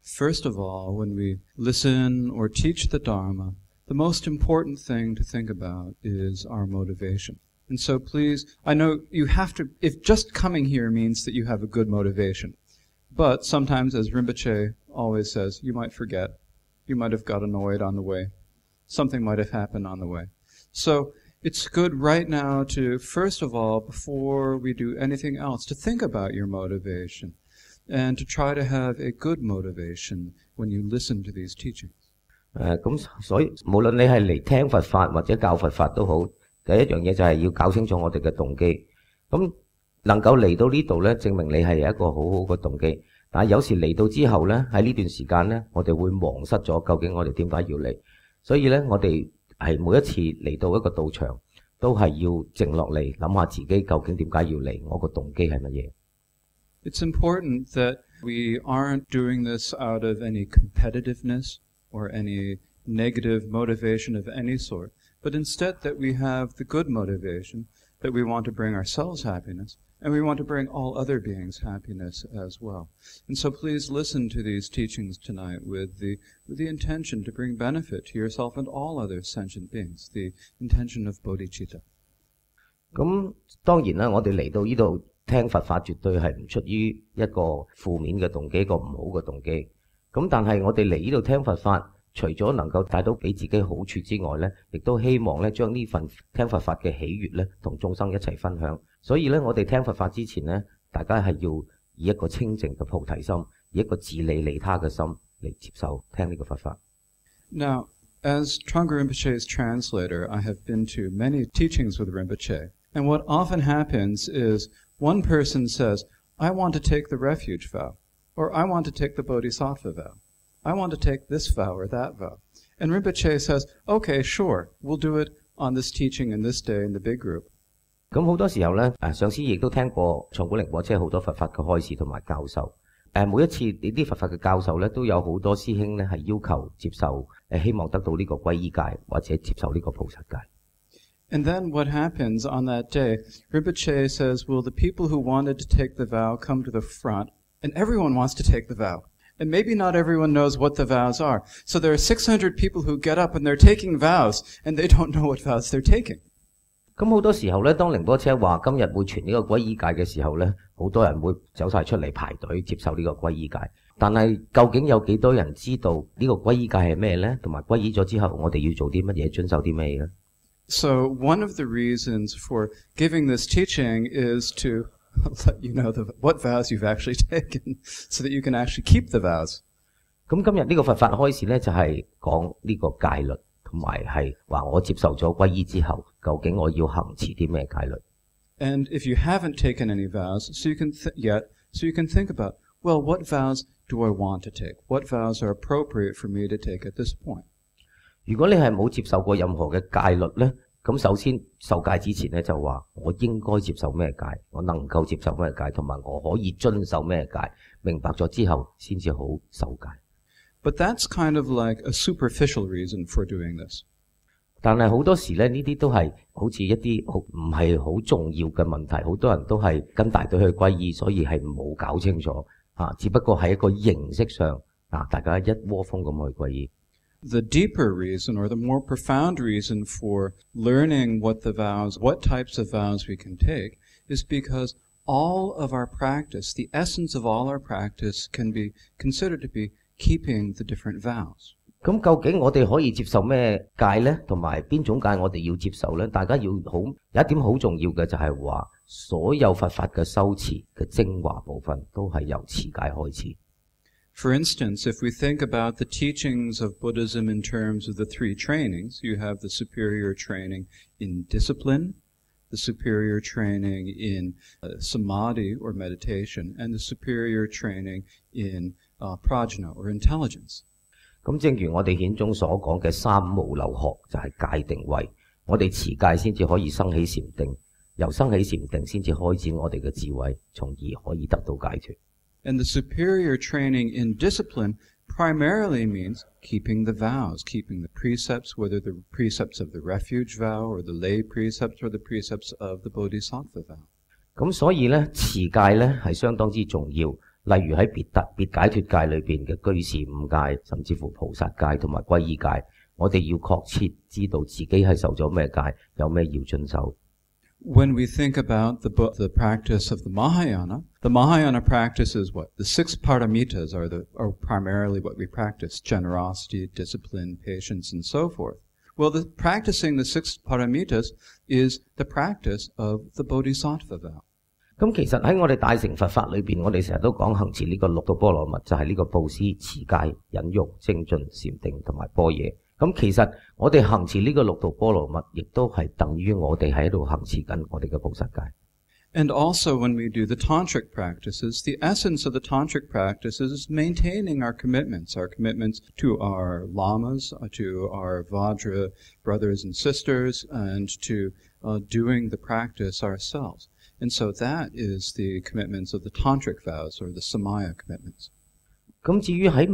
First of all, when we listen or teach the Dharma, the most important thing to think about is our motivation. And so please, I know you have to, if just coming here means that you have a good motivation, but sometimes, as Rinpoche always says, you might forget, you might have got annoyed on the way, something might have happened on the way. So it's good right now to, first of all, before we do anything else, to think about your motivation and to try to have a good motivation when you listen to these teachings. 咁所以無論你係嚟聽佛法或者教佛法都好，第一樣嘢就係要搞清楚我哋嘅動機。咁能夠嚟到呢度咧，證明你係有一個好好嘅動機。但係有時嚟到之後咧，喺呢段時間咧，我哋會忘失咗究竟我哋點解要嚟。所以咧，我哋係每一次嚟到一個道場，都係要靜落嚟諗下自己究竟點解要嚟，我個動機係乜嘢。It's important that we aren't doing this out of any competitiveness or any negative motivation of any sort, but instead that we have the good motivation, that we want to bring ourselves happiness, and we want to bring all other beings happiness as well. And so please listen to these teachings tonight with the intention to bring benefit to yourself and all other sentient beings, the intention of bodhicitta. 咁當然啦，我哋嚟到呢度聽佛法絕對係唔出於一個負面嘅動機，一個唔好嘅動機。咁但係我哋嚟呢度聽佛法，除咗能夠帶到俾自己好處之外呢，亦都希望呢將呢份聽佛法嘅喜悅呢同眾生一齊分享。所以呢，我哋聽佛法之前呢，大家係要以一個清淨嘅菩提心，以一個自利利他嘅心嚟接受聽呢個佛法。Now, as Trungpa Rinpoche's translator, I have been to many teachings with Rinpoche, and what often happens is one person says, I want to take the refuge vow, or I want to take the bodhisattva vow. I want to take this vow or that vow. And Rinpoche says, okay, sure, we'll do it on this teaching and this day in the big group. 咁好多時候呢，上師亦都聽過松本寧波車好多佛法嘅開示同埋教授。每一次呢啲佛法嘅教授呢，都有好多師兄呢係要求接受，希望得到呢個皈依戒或者接受呢個菩薩戒。And then what happens on that day, Rinpoche says, well, the people who wanted to take the vow come to the front, and everyone wants to take the vow. And maybe not everyone knows what the vows are. So there are 600 people who get up and they're taking vows, and they don't know what vows they're taking. 咁好多時候呢，當寧波車話今日會傳呢個皈依戒嘅時候呢，好多人會走晒出嚟排隊接受呢個皈依戒。但係究竟有幾多人知道呢個皈依戒係咩呢？同埋皈依咗之後，我哋要做啲乜嘢，遵守啲咩呢？ So one of the reasons for giving this teaching is to let you know what vows you've actually taken, so that you can actually keep the vows. 咁今日呢個佛法開始呢，就係講呢個戒律，同埋係話我接受咗皈依之後，究竟我要行持啲咩戒律 ？And if you haven't taken any vows, so you can think about, well, what vows do I want to take? What vows are appropriate for me to take at this point? 如果你係冇接受過任何嘅戒律呢，咁首先受戒之前呢，就話我應該接受咩戒，我能夠接受咩戒，同埋我可以遵守咩戒，明白咗之後先至好受戒。But that's kind of like a superficial reason for doing this. 但係好多時呢，呢啲都係好似一啲唔係好重要嘅問題，好多人都係跟大隊去皈依，所以係冇搞清楚只不過係一個形式上大家一窩蜂咁去皈依。The deeper reason, or the more profound reason for learning what types of vows we can take, is because all of our practice, the essence of all our practice, can be considered to be keeping the different vows. 咁究竟我哋可以接受咩戒呢？同埋邊種戒我哋要接受呢？大家有一點好重要嘅就係話，所有佛法嘅修持嘅精華部分都係由持戒開始。For instance, if we think about the teachings of Buddhism in terms of the three trainings, you have the superior training in discipline, the superior training in samadhi or meditation, and the superior training in prajna or intelligence. 咁正如我哋顯宗所講嘅三無漏學就係戒定慧，我哋持戒先至可以生起禪定，由生起禪定先至開展我哋嘅智慧，從而可以得到解脫。And the superior training in discipline primarily means keeping the vows, keeping the precepts, whether the precepts of the refuge vow or the lay precepts or the precepts of the bodhisattva vow. 咁所以呢，持戒呢係相當之重要。例如喺別解脫戒裏邊嘅居士五戒，甚至乎菩薩戒同埋皈依戒，我哋要確切知道自己係受咗咩戒，有咩要遵守。When we think about the practice of the Mahayana practice is what? The 6 paramitas are primarily what we practice: generosity, discipline, patience, and so forth. Well, practicing the 6 paramitas is the practice of the Bodhisattva vow. 咁其實喺我哋大乘佛法裏邊，我哋成日都講行持呢個六度波羅蜜，就係呢個布施、持戒、忍辱、精進、禪定同埋般若。咁其實我哋行持呢個六度波羅蜜，亦都係等於我哋喺度行持緊我哋嘅菩薩戒。And also when we do the tantric practices, the essence of the tantric practices is maintaining our commitments to our lamas, to our Vajra brothers and sisters, and to doing the practice ourselves. And so that is the commitments of the tantric vows, or the samaya commitments. 咁至於喺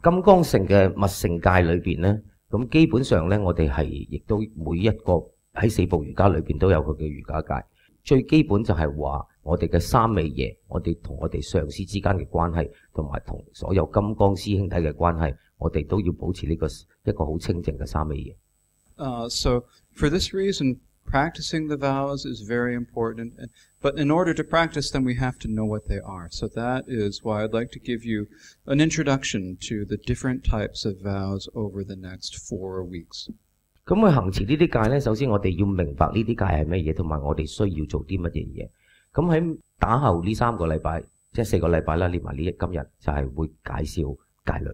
金剛乘嘅密乘戒裏邊呢，咁基本上呢，我哋係亦都每一個喺4部瑜伽裏邊都有佢嘅瑜伽戒。最基本就係話我哋嘅三昧耶，我哋同我哋上師之間嘅關係，同埋同所有金剛師兄弟嘅關係，我哋都要保持呢一個好清淨嘅三昧耶。So for this reason, practicing the vows is very important, but in order to practice them, we have to know what they are. So that is why I'd like to give you an introduction to the different types of vows over the next 4 weeks. 咁去行持呢啲戒呢，首先我哋要明白呢啲戒係咩嘢，同埋我哋需要做啲乜嘢嘢。咁喺打後呢3個禮拜，即係4個禮拜啦，連埋今日就係會介紹戒律。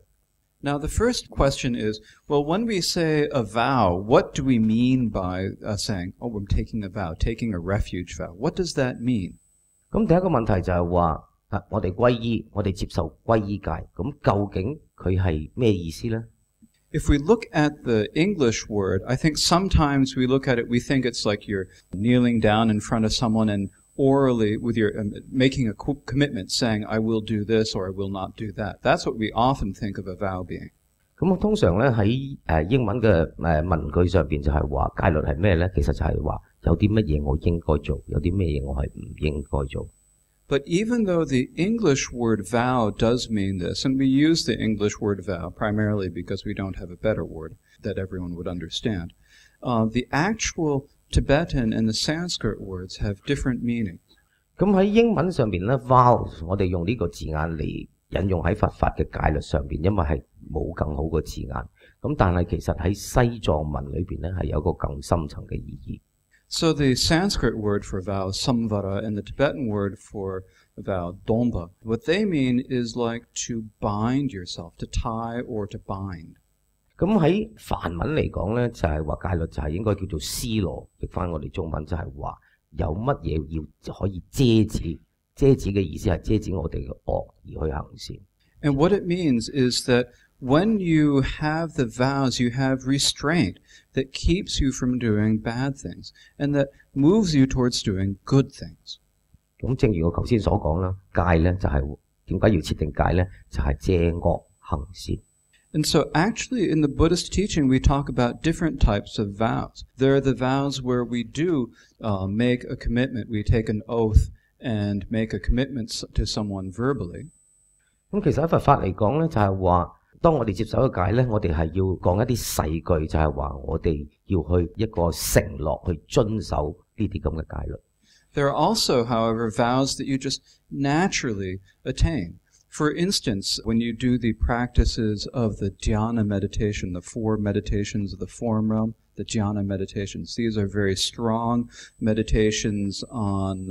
Now, the first question is, well, when we say a vow, what do we mean by saying, oh, I'm taking a vow, taking a refuge vow? What does that mean? 咁第一個問題就係話，我哋皈依，我哋接受皈依戒，咁究竟佢係咩意思呢？ If we look at the English word, I think sometimes we look at it, we think it's like you're kneeling down in front of someone and orally with your making a commitment saying I will do this or I will not do that. That's what we often think of a vow being. 咁通常咧喺英文嘅文句上邊就係話戒律係咩咧？其實就係話有啲乜嘢我應該做，有啲咩嘢我係唔應該做。But even though the English word vow does mean this, and we use the English word vow primarily because we don't have a better word that everyone would understand, the actual Tibetan and the Sanskrit words have different meanings. 咁喺英文上邊咧 ，vow 我哋用呢個字眼嚟引用喺佛法嘅戒律上邊，因為係冇更好嘅字眼。咁但係其實喺西藏文裏邊咧係有個更深層嘅意義。So the Sanskrit word for vow, samvara, and the Tibetan word for vow, domba, what they mean is like to bind yourself, to tie or to bind. 咁喺梵文嚟講咧，就係話戒律就係應該叫做施羅，譯翻我哋中文就係話有乜嘢要可以遮止，遮止嘅意思係遮止我哋嘅惡而去行善。And what it means is that when you have the vows, you have restraint that keeps you from doing bad things and that moves you towards doing good things. 咁正如我頭先所講啦，戒咧就係點解要設定戒咧？就係遮惡行善。And so actually in the Buddhist teaching we talk about different types of vows. There are the vows where we do make a commitment, we take an oath and make a commitment to someone verbally. 咁其實喺佛法嚟講咧，就係話當我哋接受一個戒咧，我哋係要講一啲誓句，就係話我哋要去一個承諾去遵守呢啲咁嘅戒律。There are also, however, vows that you just naturally attain. For instance, when you do the practices of the dhyana meditation, the 4 meditations of the form realm, the dhyana meditations, these are very strong meditations on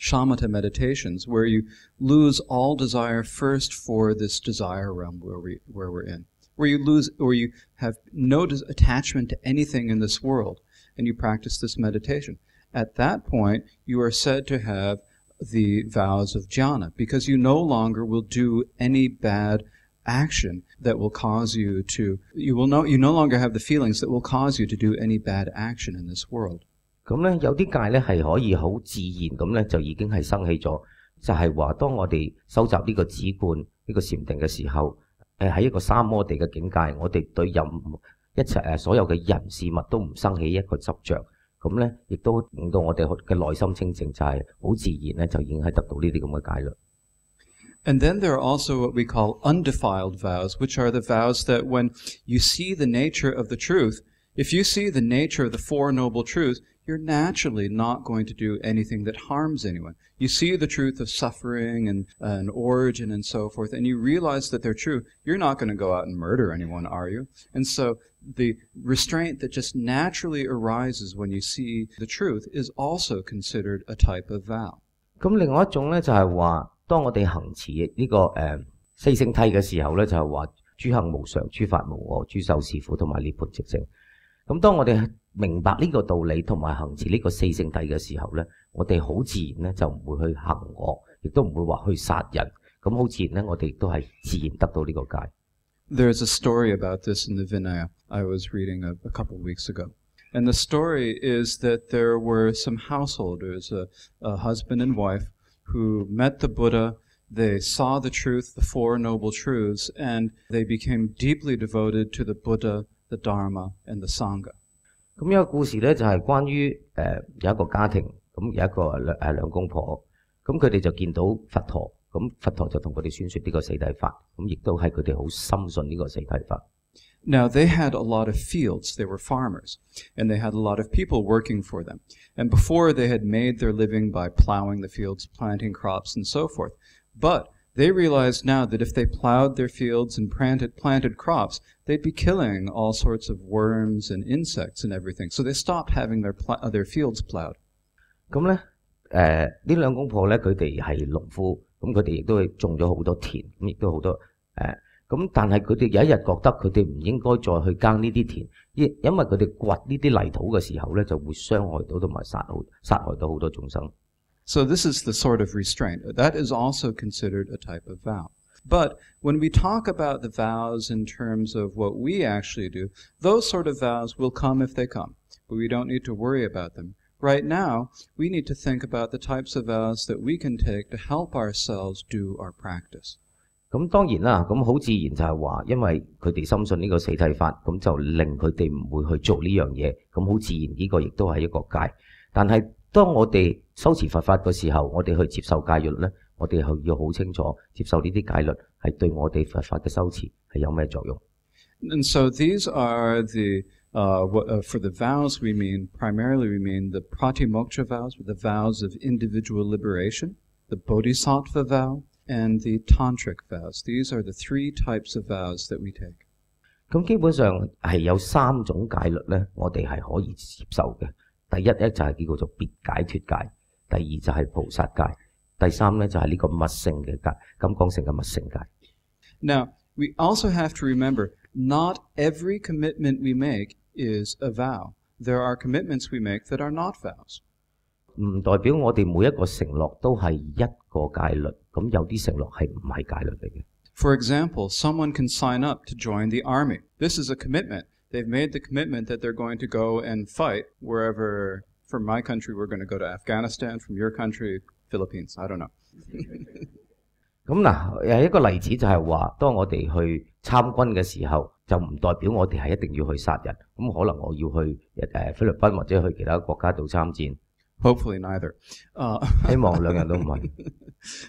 shamatha meditations, where you lose all desire first for this desire realm where we're in, where you have no attachment to anything in this world, and you practice this meditation. At that point, you are said to have the vows of jhana, because you no longer will do any bad action that will cause you to, you no longer have the feelings that will cause you to do any bad action in this world. 咁咧有啲戒咧係可以好自然咁咧就已經係生起咗，就係話當我哋收集呢個止觀呢個禪定嘅時候，喺一個三摩地嘅境界，我哋對一切所有嘅人事物都唔生起一個執着。咁咧，亦都令到我哋嘅內心清淨，就係好自然咧，就已經係得到呢啲咁嘅戒律。And then there are also what we call undefiled vows, which are the vows that when you see the nature of the truth, if you see the nature of the Four Noble Truths, you're naturally not going to do anything that harms anyone. You see the truth of suffering and origin and so forth, and you realize that they're true. You're not going to go out and murder anyone, are you? And so the restraint that just naturally arises when you see the truth is also considered a type of vow. 咁另外一種咧就係話，當我哋行持呢個四聖諦嘅時候咧，就係話諸行無常、諸法無我、諸受是苦同埋涅槃寂靜。咁當我哋明白呢個道理同埋行持呢個四聖諦嘅時候咧，我哋好自然咧就唔會去行惡，亦都唔會話去殺人。咁好自然咧，我哋亦都係自然得到呢個戒。There's a story about this in the Vinaya I was reading a couple of weeks ago. And the story is that there were some householders, a husband and wife, who met the Buddha. They saw the truth, the Four Noble Truths, and they became deeply devoted to the Buddha, the Dharma, and the Sangha. 咁有個故事咧就係關於有一個家庭，咁有一個兩公婆，咁佢哋就見到佛陀，咁佛陀就同佢哋宣説呢個四諦法，咁亦都係佢哋好深信呢個四諦法。Now, they had a lot of fields. They were farmers, and they had a lot of people working for them. And before, they had made their living by plowing the fields, planting crops, and so forth. But they realized now that if they plowed their fields and planted crops, they'd be killing all sorts of worms and insects and everything. So they stopped having their fields plowed. 咁咧，呢兩公婆咧，佢哋係農夫，咁佢哋亦都係種咗好多田，咁亦都好多咁但係佢哋有一日覺得佢哋唔應該再去耕呢啲田，因為佢哋掘呢啲泥土嘅時候咧，就會傷害到同埋殺害到好多眾生。So this is the sort of restraint. That is also considered a type of vow. But when we talk about the vows in terms of what we actually do, those sort of vows will come if they come. But we don't need to worry about them. Right now, we need to think about the types of vows that we can take to help ourselves do our practice. 咁當然啦，咁好自然就係話，因為佢哋深信呢個四諦法，咁就令佢哋唔會去做呢樣嘢，咁好自然呢個亦都係一個戒。但係當我哋修持佛法嘅時候，我哋去接受戒律咧，我哋係要好清楚接受呢啲戒律係對我哋佛法嘅修持係有咩作用。And so these are the for the vows primarily we mean the pratimoksha vows, the vows of individual liberation, the bodhisattva vow, and the tantric vows. These are the three types of vows that we take. 咁基本上係有三種戒律咧，我哋係可以接受嘅。第一咧就係叫做別解脫戒，第二就係菩薩戒，第三咧就係呢個密乘嘅戒，金剛乘嘅密乘戒。Now, we also have to remember, not every commitment we make is a vow. There are commitments we make that are not vows. 唔代表我哋每一個承諾都係一個戒律，咁有啲承諾係唔係戒律嚟嘅。For example, someone can sign up to join the army. This is a commitment. They've made the commitment that they're going to go and fight wherever. From my country, we're going to go to Afghanistan. From your country, Philippines. I don't know. 咁嗱，一個例子就係話，當我哋去參軍嘅時候，就唔代表我哋係一定要去殺人。咁可能我要去菲律賓或者去其他國家度參戰。Hopefully neither. 希望兩樣都唔係。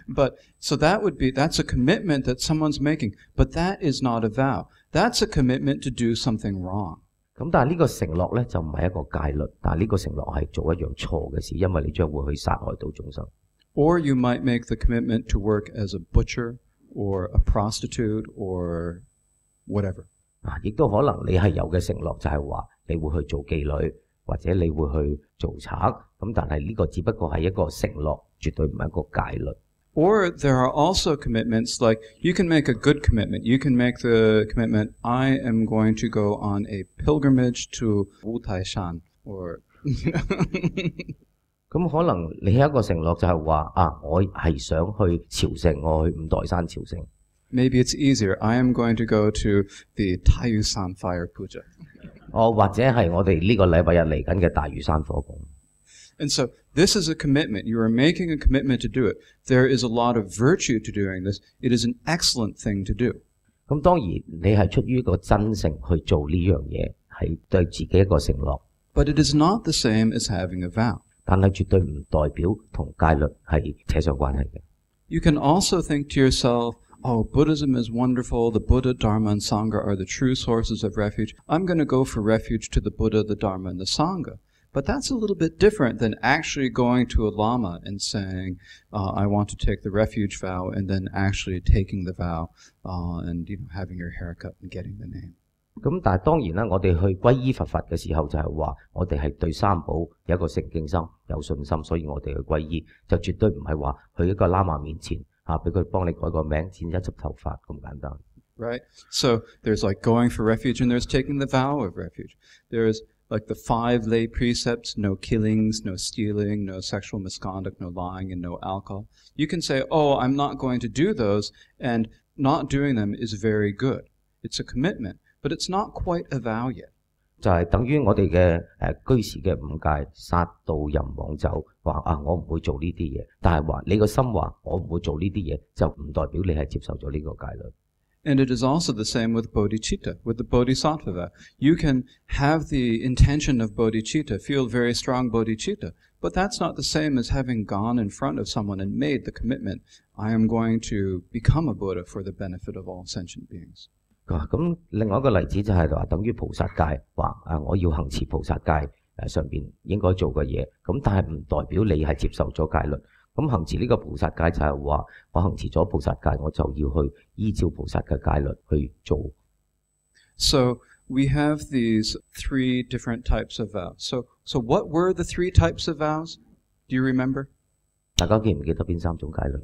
But so that's a commitment that someone's making, but that is not a vow. That's a commitment to do something wrong. 咁但係呢個承諾咧就唔係一個戒律，但係呢個承諾係做一樣錯嘅事，因為你將會去殺害到眾生。Or you might make the commitment to work as a butcher or a prostitute or whatever. 亦都可能你係有嘅承諾就係話你會去做妓女，或者你會去做賊，咁但係呢個只不過係一個承諾，絕對唔係一個戒律。Or there are also commitments like you can make a good commitment. You can make the commitment, I am going to go on a pilgrimage to Wu Taishan or 咁可能你有一個承諾就係話我係想去朝聖，我去五代山朝聖。Maybe it's easier. I am going to go to the Taiyusan Fire Puja. 或者係我哋呢個禮拜日嚟緊嘅大嶼山火供。And so this is a commitment. You are making a commitment to do it. There is a lot of virtue to doing this. It is an excellent thing to do. 咁當然你係出於一個真誠去做呢樣嘢，係對自己一個承諾。But it is not the same as having a vow. 但係絕對唔代表同戒律係扯上關係嘅。You can also think to yourself, oh, Buddhism is wonderful. The Buddha, Dharma, and Sangha are the true sources of refuge. I'm going to go for refuge to the Buddha, the Dharma, and the Sangha. But that's a little bit different than actually going to a lama and saying, I want to take the refuge vow, and then actually taking the vow and having your hair cut and getting the name. 咁但係當然啦，我哋去歸依佛法嘅時候就係話，我哋係對三寶有一個誠敬心、有信心，所以我哋去歸依，就絕對唔係話去一個喇嘛面前俾佢幫你改個名、剪一輯頭髮咁簡單。Right? So there's like going for refuge, and there's taking the vow of refuge. There's like the 5 lay precepts: no killings, no stealing, no sexual misconduct, no lying, and no alcohol. You can say, oh, I'm not going to do those, and not doing them is very good. It's a commitment, but it's not quite a vow yet. 就係等於我哋嘅居士嘅5戒：殺盜淫妄酒，話我唔會做呢啲嘢，但係話你個心話我唔會做呢啲嘢，就唔代表你係接受咗呢個戒律。And it is also the same with bodhicitta, with the bodhisattva vow. You can have the intention of bodhicitta, feel very strong bodhicitta, but that's not the same as having gone in front of someone and made the commitment, I am going to become a Buddha for the benefit of all sentient beings. 咁另外一個例子就係話等於菩薩戒，話我要行持菩薩戒上邊應該做嘅嘢，咁但係唔代表你係接受咗戒律。咁行持呢個菩薩戒就係話我行持咗菩薩戒，我就要去依照菩薩嘅戒律去做。So we have these 3 different types of vows. So what were the 3 types of vows? Do you remember? 大家記唔記得邊3種戒律？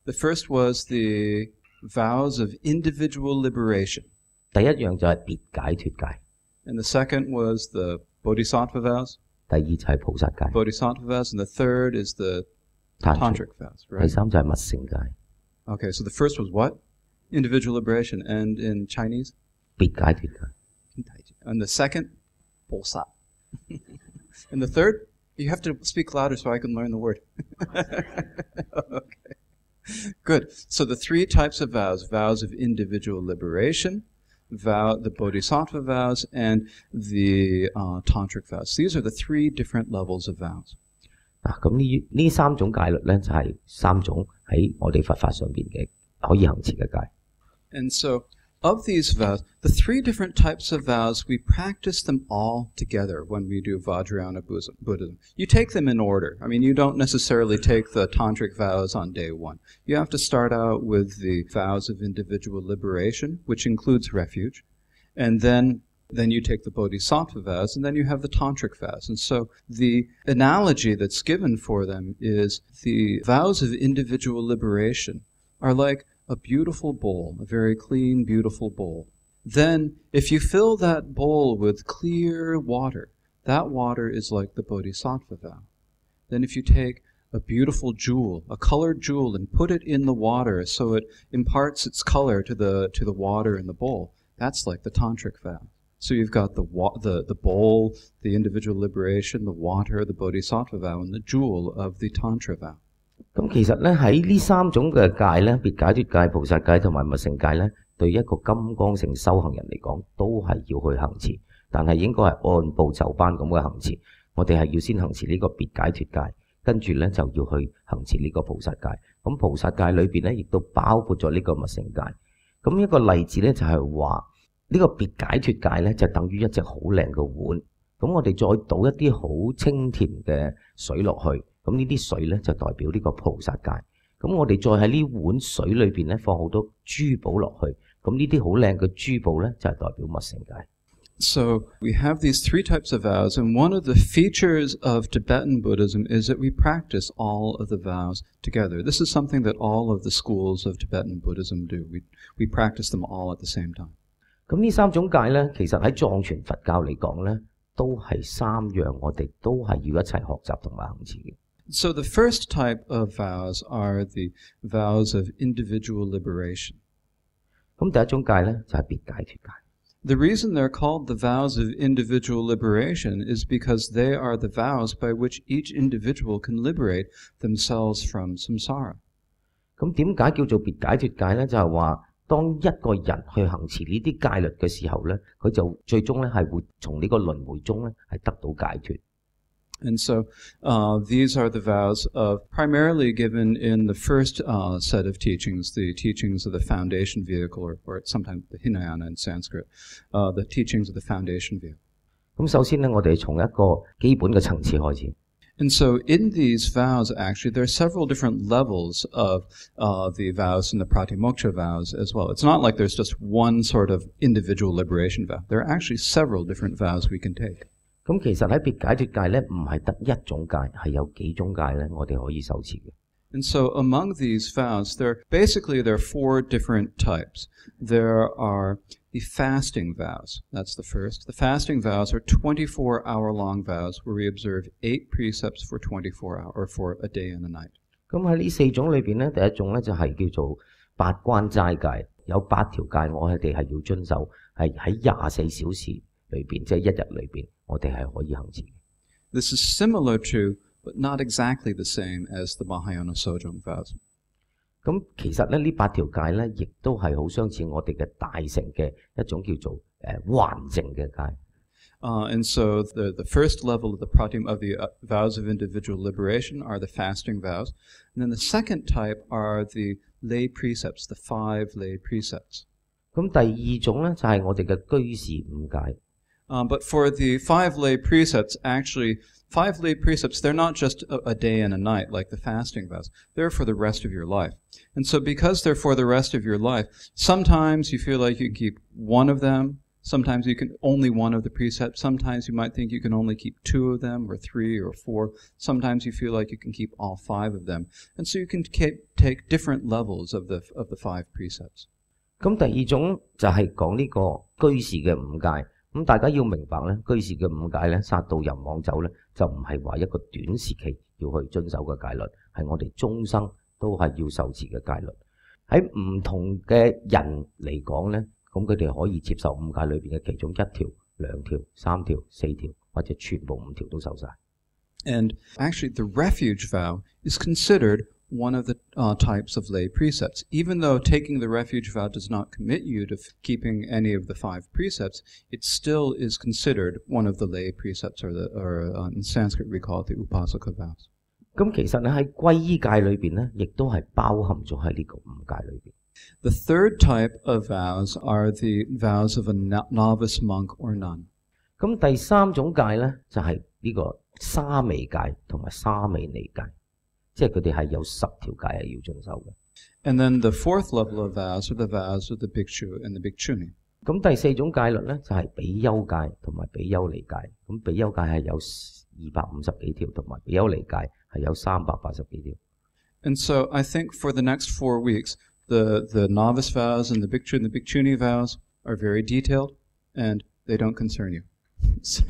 The first was the vows of individual liberation. 第一樣就係別解脫戒。And the second was the bodhisattva vows. 第二就係菩薩戒。Bodhisattva vows. And the third is the tantric vows, right? 第三就係密乘戒。 Okay, so the first was what? Individual liberation. And in Chinese? 別解脫戒。And the second? Bosat. And the third? You have to speak louder so I can learn the word. Okay. Good. So the 3 types of vows: vows of individual liberation, the bodhisattva vows, and the tantric vows. These are the 3 different levels of vows. 咁呢3種戒律咧，就係3種喺我哋佛法上邊嘅可以行持嘅戒。And so, of these vows, the 3 different types of vows, we practice them all together when we do Vajrayana Buddhism. You take them in order. I mean, you don't necessarily take the tantric vows on day 1. You have to start out with the vows of individual liberation, which includes refuge, and then you take the bodhisattva vows, and then you have the tantric vows. And so the analogy that's given for them is the vows of individual liberation are like a beautiful bowl, a very clean, beautiful bowl. Then, if you fill that bowl with clear water, that water is like the bodhisattva vow. Then if you take a beautiful jewel, a colored jewel, and put it in the water so it imparts its color to the water in the bowl, that's like the tantric vow. So you've got the bowl, the individual liberation, the water, the bodhisattva vow, and the jewel of the tantra vow. 咁其實咧喺呢3種嘅戒咧，別解脫戒、菩薩戒同埋密乘戒咧，對一個金剛乘修行人嚟講，都係要去行持，但係應該係按部就班咁嘅行持。我哋係要先行持呢個別解脫戒，跟住咧就要去行持呢個菩薩戒。咁菩薩戒裏邊咧，亦都包括咗呢個密乘戒。咁一個例子咧就係話呢個別解脫戒咧，就等於一隻好靚嘅碗。咁我哋再倒一啲好清甜嘅水落去。咁呢啲水咧就代表呢個菩薩戒。咁我哋再喺呢碗水裏邊咧放好多珠寶落去。咁呢啲好靚嘅珠寶咧就係代表密乘戒。So we have these 3 types of vows, and one of the features of Tibetan Buddhism is that we practice all of the vows together. This is something that all of the schools of Tibetan Buddhism do. We practice them all at the same time. 咁呢3種戒咧，其實喺藏傳佛教嚟講咧，都係3樣我哋都係要一齊學習同埋行持嘅。So the first type of vows are the vows of individual liberation. 咁第一種戒咧就係別解脫戒。The reason they're called the vows of individual liberation is because they are the vows by which each individual can liberate themselves from samsara. 咁點解叫做別解脫戒咧？就係話當一個人去行持呢啲戒律嘅時候咧，佢就最終咧係會從呢個輪迴中咧係得到解脫。And so these are the vows primarily given in the first set of teachings, the teachings of the foundation vehicle, or sometimes the Hinayana in Sanskrit, the teachings of the foundation vehicle. 咁首先呢，我哋從一個基本嘅層次開始。And so in these vows, actually, there are several different levels of the vows and the pratimoksha vows as well. It's not like there's just one sort of individual liberation vow. There are actually several different vows we can take. 咁其實喺別解脫戒咧，唔係得一種戒，係有幾種戒咧，我哋可以受持嘅。And so among these vows, there are 4 different types. There are the fasting vows. That's the first. The fasting vows are 24-hour-long vows where we observe 8 precepts for 24 hours, or for a day and a night. 咁喺呢4種裏邊咧，第一種咧就係叫做八關齋戒，有8條戒我哋係要遵守，係喺24小時裏邊，即係一日裏邊，我哋係可以行持。This is similar to, but not exactly the same as the Mahayana Sojong vows. 咁其實咧呢8條戒咧，亦都係好相似我哋嘅大乘嘅一種叫做還淨嘅戒。And so the first level of the vows of individual liberation are the fasting vows, and then the second type are the lay precepts, the 5 lay precepts. 咁第二種咧就係我哋嘅居士5戒。But for the 5 lay precepts, actually, 5 lay precepts, they're not just a day and a night like the fasting vows. They're for the rest of your life. And so because they're for the rest of your life, sometimes you feel like you can keep one of them, sometimes you can only one of the precepts, sometimes you might think you can only keep 2 of them, or 3 or 4. Sometimes you feel like you can keep all 5 of them. And so you can take different levels of the 5 precepts. 咁第二種就係講呢個居士嘅5戒。咁大家要明白咧，居士嘅5戒咧，殺盜淫妄酒咧，就唔係話一個短時期要去遵守嘅戒律，係我哋終生都係要受持嘅戒律。喺唔同嘅人嚟講咧，咁佢哋可以接受5戒裏邊嘅其中1條、2條、3條、4條，或者全部5條都受晒。And actually, the refuge vow is considered one of the types of lay precepts. Even though taking the refuge vow does not commit you to keeping any of the 5 precepts, it still is considered one of the lay precepts, or in Sanskrit we call it the upasaka vows. 咁其實咧喺皈依戒裏邊咧，亦都係包含咗喺呢個5戒裏邊。The third type of vows are the vows of a novice monk or nun. 咁第3種戒咧就係呢個沙彌戒同埋沙彌尼戒。即係佢哋係有10條戒係要遵守嘅。And then the 4th level of vows are the vows of the bhikshu and the bhikshuni. 咁第4種戒律咧就係比丘戒同埋比丘尼戒。咁比丘戒係有250幾條，同埋比丘尼戒係有380幾條。And so I think for the next 4 weeks, the novice vows and the bhikshu and the bhikshuni vows are very detailed, and they don't concern you. So,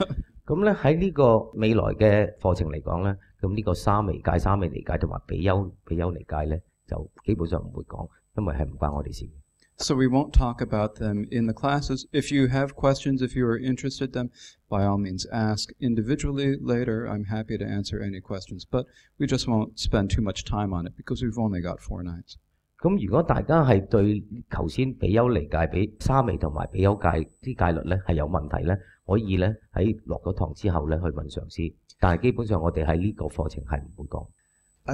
咁咧喺呢個未來嘅課程嚟講咧，咁呢個沙彌戒、沙彌尼戒同埋比丘尼戒咧，就基本上唔會講，因為係唔關我哋事。So we won't talk about them in the classes. If you have questions, if you are interested in them, by all means ask individually later. I'm happy to answer any questions, but we just won't spend too much time on it because we've only got 4 nights. 咁如果大家係對頭先比丘尼戒、沙彌同埋比丘戒啲戒律咧係有問題咧，可以咧喺落咗堂之後咧去問上師。但係基本上我哋喺呢個課程係唔會講。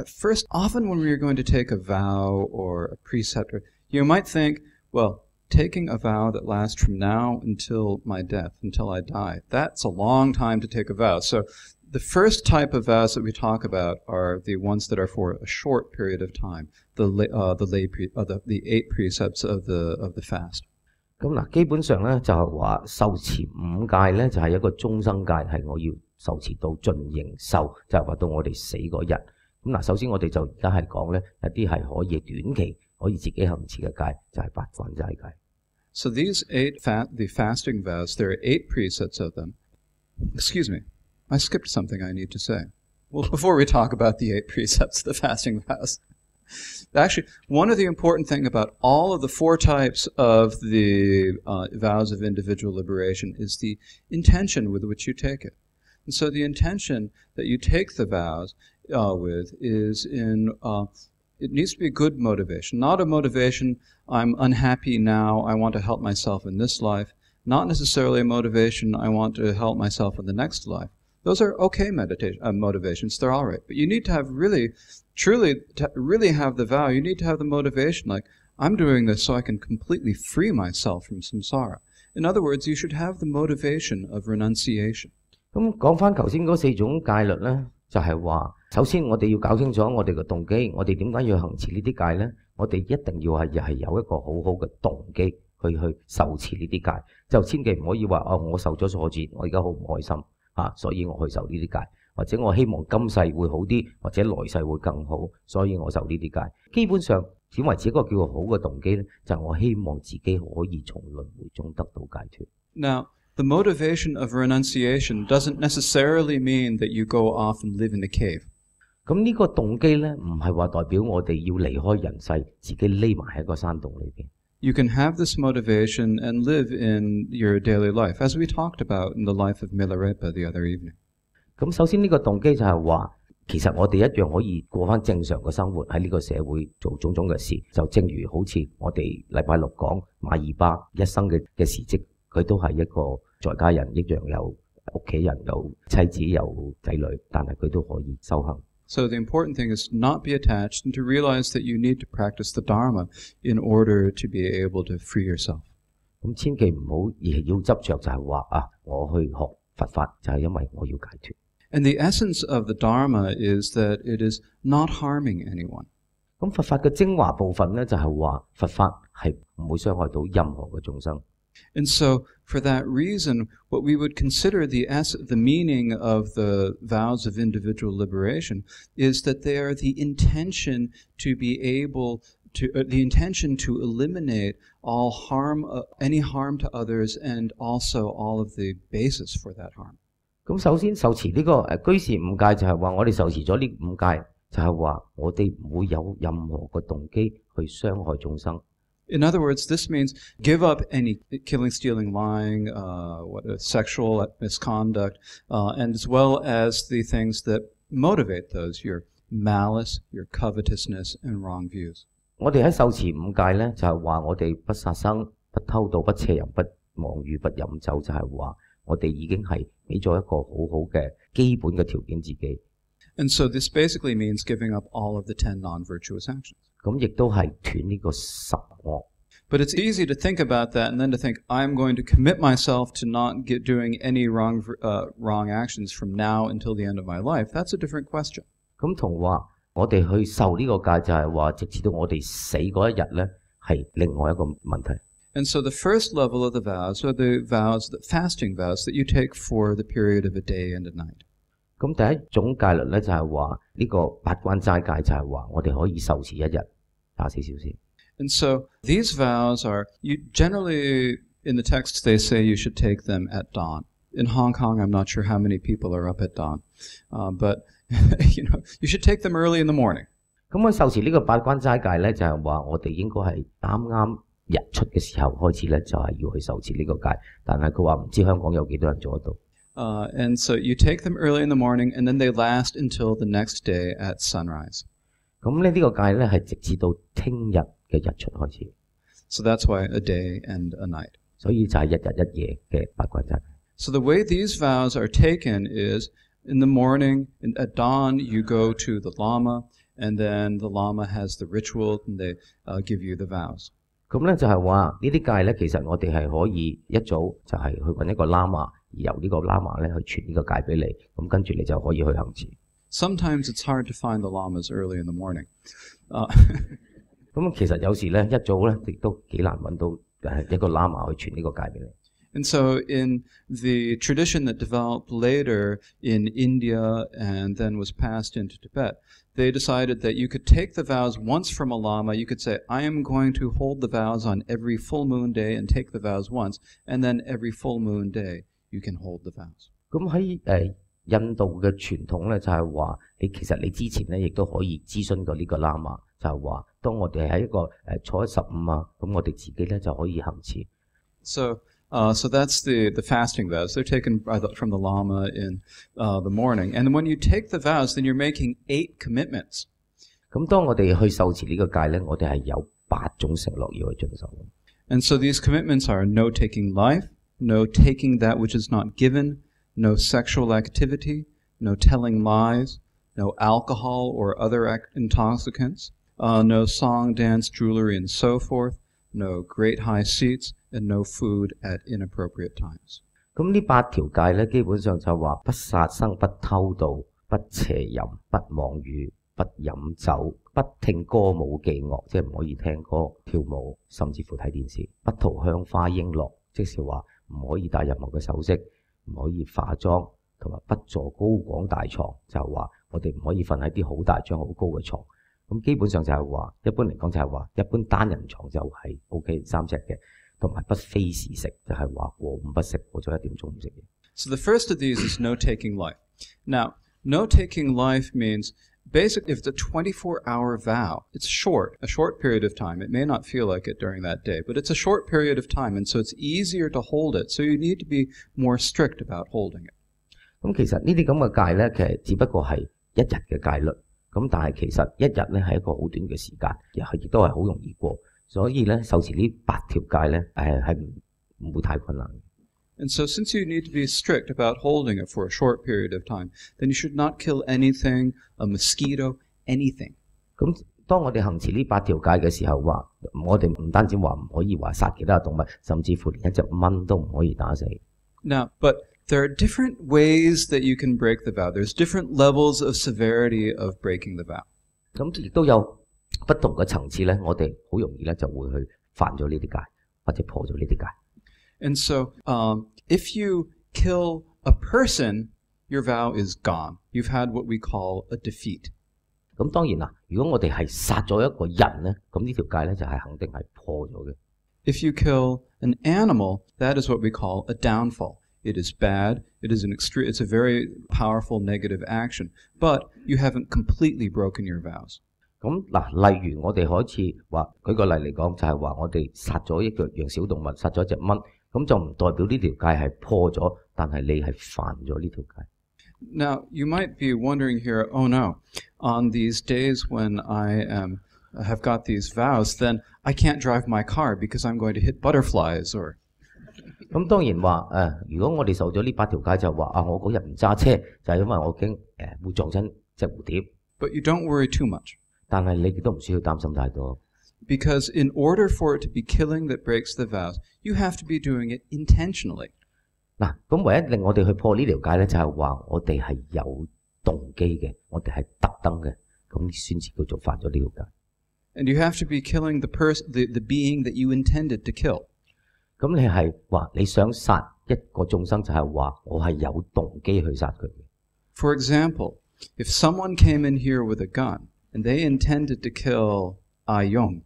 First, often when we're going to take a vow or a precept, you might think, well, taking a vow that lasts from now until my death, until I die, that's a long time to take a vow. So the first type of vows that we talk about are the ones that are for a short period of time, the 8 precepts of the fast. 咁嗱，基本上咧就係話受持5戒咧就係一個終生戒，係我要受持到盡形壽，就係話到我哋死嗰日。咁嗱，首先我哋就而家係講咧一啲係可以短期可以自己行持嘅戒，就係八關齋戒。So these 8 the fasting vows, there are 8 precepts of them. Excuse me, I skipped something I need to say. Well, before we talk about the 8 precepts, the fasting vows. Actually, one of the important things about all of the 4 types of the vows of individual liberation is the intention with which you take it. And so the intention that you take the vows with is it needs to be a good motivation, not a motivation, I'm unhappy now, I want to help myself in this life, not necessarily a motivation, I want to help myself in the next life. Those are okay motivations. They're all right. But you need to have truly have the vow. You need to have the motivation, like, I'm doing this so I can completely free myself from samsara. In other words, you should have the motivation of renunciation. 咁講翻頭先嗰4種戒律呢，就係話，首先我哋要搞清楚我哋嘅動機，我哋點解要行持呢啲戒呢？我哋一定要係有一個好好嘅動機去受持呢啲戒，就千祈唔可以話我受咗挫折，我而家好唔開心所以我去受呢啲戒，或者我希望今世會好啲，或者來世會更好，所以我受呢啲戒。基本上點為止一個叫做好嘅動機呢？就係我希望自己可以從輪迴中得到解脫。Now, the motivation of renunciation doesn't necessarily mean that you go off and live in a cave. 咁呢個動機呢，唔係話代表我哋要離開人世，自己匿埋喺個山洞裏邊。You can have this motivation and live in your daily life, as we talked about in the life of Milarepa the other evening. 咁首先呢個動機就係話，其實我哋一樣可以過翻正常嘅生活，喺呢個社會做種種嘅事。就正如好似我哋禮拜六講馬爾巴一生嘅事蹟，佢都係一個在家人，一樣有屋企人，有妻子，有仔女，但係佢都可以修行。So the important thing is to not be attached and to realize that you need to practice the Dharma in order to be able to free yourself. 咁千祈唔好而係要執着就係話我去學佛法就係因為我要解脫。And the essence of the Dharma is that it is not harming anyone. 咁佛法嘅精華部分呢，就係話佛法係唔會傷害到任何嘅眾生。And so, for that reason, what we would consider the meaning of the vows of individual liberation is that they are the intention to be able to, the intention to eliminate all harm, any harm to others, and also all of the basis for that harm. 咁首先受持呢個居士五戒就係話，我哋受持咗呢五戒，就係話我哋唔會有任何嘅動機去傷害眾生。In other words, this means give up any killing, stealing, lying, sexual misconduct, and as well as the things that motivate those, your malice, your covetousness, and wrong views. 我哋喺受持五戒呢，就係話我哋不殺生、不偷盜、不邪淫、不妄語、不飲酒，就係話我哋已經係俾咗一個好好嘅基本嘅條件自己。And so this basically means giving up all of the 10 non-virtuous actions. 咁亦都係斷呢個十惡。But it's easy to think about that and then to think, I'm going to commit myself to not doing any wrong actions from now until the end of my life. That's a different question. 咁同話我哋去受呢個戒就係話，直至到我哋死嗰一日呢，係另外一個問題。And so the first level of the vows are the vows, the fasting vows that you take for the period of a day and a night. 咁第一種戒律呢，就係話呢個八關齋戒就係話我哋可以受持一日24小時。And so these vows are, you generally in the texts they say you should take them at dawn. In Hong Kong, I'm not sure how many people are up at dawn, but you should take them early in the morning. 咁我受持呢個八關齋戒呢，就係話我哋應該係啱啱日出嘅時候開始呢，就係要去受持呢個戒。但係佢話唔知香港有幾多人做得到。And so you take them early in the morning, and then they last until the next day at sunrise. 咁呢個戒呢，係直至到聽日嘅日出開始。So that's why a day and a night. 所以就係一日一夜嘅八關齋。So the way these vows are taken is in the morning, at dawn, you go to the Lama, and then the Lama has the ritual, and they give you the vows. 咁呢就係話呢啲戒呢，其實我哋係可以一早就係去揾一個喇嘛，而由呢個喇嘛呢去傳呢個戒俾你，咁跟住你就可以去行持。Sometimes it's hard to find the lamas early in the morning. 咁其實有時呢，一早呢亦都幾難揾到一個喇嘛去傳呢個戒俾你。And so in the tradition that developed later in India and then was passed into Tibet, they decided that you could take the vows once from a lama. You could say, I am going to hold the vows on every full moon day and take the vows once, and then every full moon day you can hold the vows. 咁喺印度嘅傳統呢，就係話你其實你之前呢亦都可以諮詢過呢個喇嘛，就係話當我哋喺一個初一15咁我哋自己呢就可以行持。So that's the fasting vows. They're taken from the Lama in the morning. And when you take the vows, then you're making 8 commitments. 咁當我哋去受持呢個戒呢，我哋係有8種承諾要去遵守。And so these commitments are no taking life, no taking that which is not given, no sexual activity, no telling lies, no alcohol or other intoxicants, no song, dance, jewelry, and so forth, no great high seats, and no food at inappropriate times. 咁呢8條戒咧，基本上就話不殺生、不偷盜、不邪淫、不妄語、不飲酒、不聽歌舞伎樂，即係唔可以聽歌、跳舞，甚至乎睇電視；不塗香花瓔珞，即是話唔可以戴任何嘅首飾，唔可以化妝，同埋不坐高廣大床，就係話我哋唔可以瞓喺啲好大張、好高嘅床。咁基本上就係話，一般嚟講就係話，一般單人床就係 OK 3隻嘅。同埋不非時食，就係話過午不食，過咗1點鐘唔食嘢。So the first of these is no taking life. Now, no taking life means basically if it's a 24-hour vow, it's short, a short period of time. It may not feel like it during that day, but it's a short period of time, and so it's easier to hold it. So you need to be more strict about holding it. 咁其實呢啲咁嘅戒咧，其實只不過係1日嘅戒律。咁但係其實1日咧係一個好短嘅時間，亦都係好容易過。所以咧，受持呢8條戒咧，係唔會太困難。And so since you need to be strict about holding it for a short period of time, then you should not kill anything, a mosquito, anything. 咁當我哋行持呢8條戒嘅時候，話我哋唔單止話唔可以話殺其他動物，甚至乎連一隻蚊都唔可以打死。Now, but there are different ways that you can break the vow. There's different levels of severity of breaking the vow. 咁亦都有不同嘅層次咧，我哋好容易咧就會去犯咗呢啲戒，或者破咗呢啲戒。And so, if you kill a person, your vow is gone. You've had what we call a defeat. 咁當然啦，如果我哋係殺咗一個人咧，咁呢條戒咧就係肯定係破咗嘅。If you kill an animal, that is what we call a downfall. It is bad. It is it's a very powerful negative action. But you haven't completely broken your vows. 咁嗱，例如我哋可以話，舉個例嚟講，就係話我哋殺咗一樣小動物，殺咗一隻蚊，咁就唔代表呢條戒係破咗，但係你係犯咗呢條戒。Now, you might be wondering here, oh no, on these days when I have got these vows, then I can't drive my car because I'm going to hit butterflies or... 咁當然話如果我哋受咗呢8條戒就話我嗰日唔揸車，就係因為我驚會撞親隻蝴蝶。But you don't worry too much. 但係你都唔需要擔心太多。Because in order for it to be killing that breaks the vows, you have to be doing it intentionally. 嗱，咁唯一令我哋去破呢條戒咧，就係話我哋係有動機嘅，我哋係特登嘅，咁先至叫做犯咗呢條戒。And you have to be killing the being that you intended to kill. 咁你係話你想殺一個眾生，就係話我係有動機去殺佢嘅。For example, if someone came in here with a gun and they intended to kill Ayong.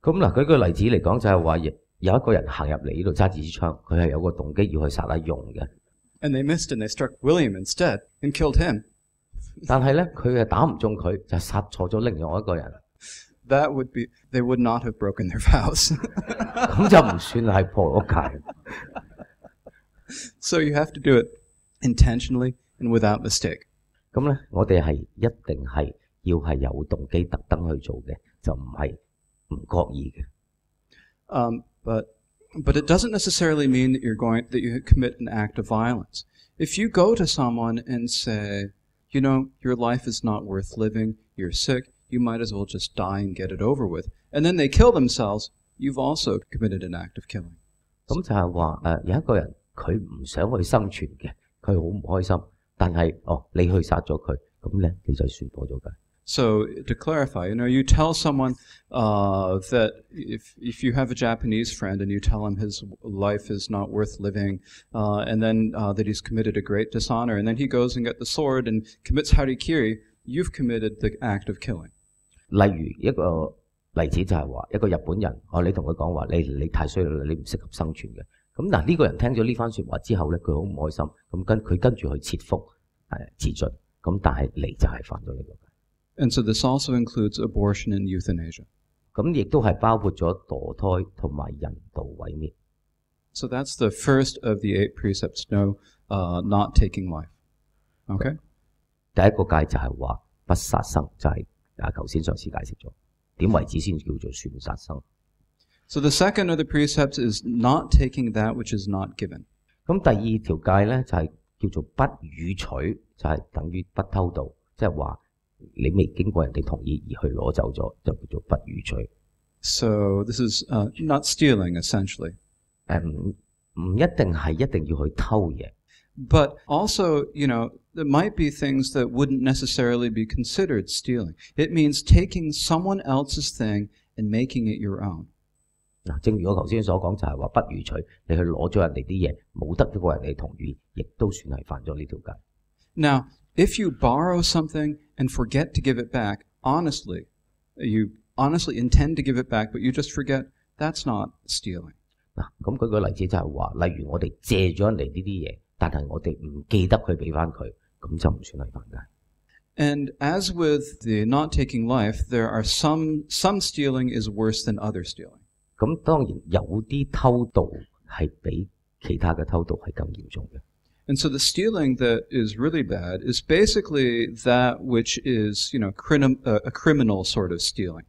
咁嗱，舉個例子嚟講，就係話有一個人行入嚟呢度揸住支槍，佢係有個動機要去殺阿用嘅。And they missed and they struck William instead and killed him. 但係咧，佢係打唔中佢，就殺錯咗另外一個人。That would be, they would not have broken their vows. 咁就唔算係破咗戒。So you have to do it intentionally and without mistake. 咁咧，我哋係一定係要係有動機特登去做嘅，就唔係唔覺意嘅。But it doesn't necessarily mean that you commit an act of violence. If you go to someone and say, you know, your life is not worth living, you're sick, you might as well just die and get it over with, and then they kill themselves, you've also committed an act of killing. 咁就係話有一個人佢唔想去生存嘅，佢好唔開心，但係你去殺咗佢，咁咧你就算破咗戒。So to clarify, you know, you tell someone that if you have a Japanese friend and you tell him his life is not worth living, and then that he's committed a great dishonor, and then he goes and gets the sword and commits harikiri, you've committed the act of killing. 例如一個例子就係話一個日本人，你同佢講話你太衰啦，你唔適合生存嘅。咁嗱呢個人聽咗呢番説話之後咧，佢好唔開心，咁佢跟住去切腹自盡，咁但係你就係犯咗呢個戒。And so this also includes abortion and euthanasia. 咁亦都係包括咗墮胎同埋人道毀滅。So that's the first of the 8 precepts. No, not taking life. Okay. 第一個戒就係話不殺生，就係頭先上次解釋咗點為止先叫做算殺生。So the second of the precepts is not taking that which is not given. 咁第二條戒咧就係叫做不與取，就係等於不偷盜，即係話你未經過人哋同意而去攞走咗，就叫做不與取。So this is not stealing, essentially. 唔一定係一定要去偷嘢。But also, there might be things that wouldn't necessarily be considered stealing. It means taking someone else's thing and making it your own. 嗱，正如我頭先所講，就係話不與取，你去攞咗人哋啲嘢，冇得過人哋同意，亦都算係犯咗呢條戒。Now, if you borrow something and forget to give it back, honestly, you honestly intend to give it back, but you just forget, that's not stealing. 嗱，咁舉個例子就係話，例如我哋借咗人哋呢啲嘢，但係我哋唔記得去俾翻佢，咁就唔算係犯戒。And as with the not taking life, there are some stealing is worse than other stealing. 咁當然有啲偷盜係比其他嘅偷盜係更嚴重嘅。And so the stealing that is really bad is basically that which is, a criminal sort of stealing.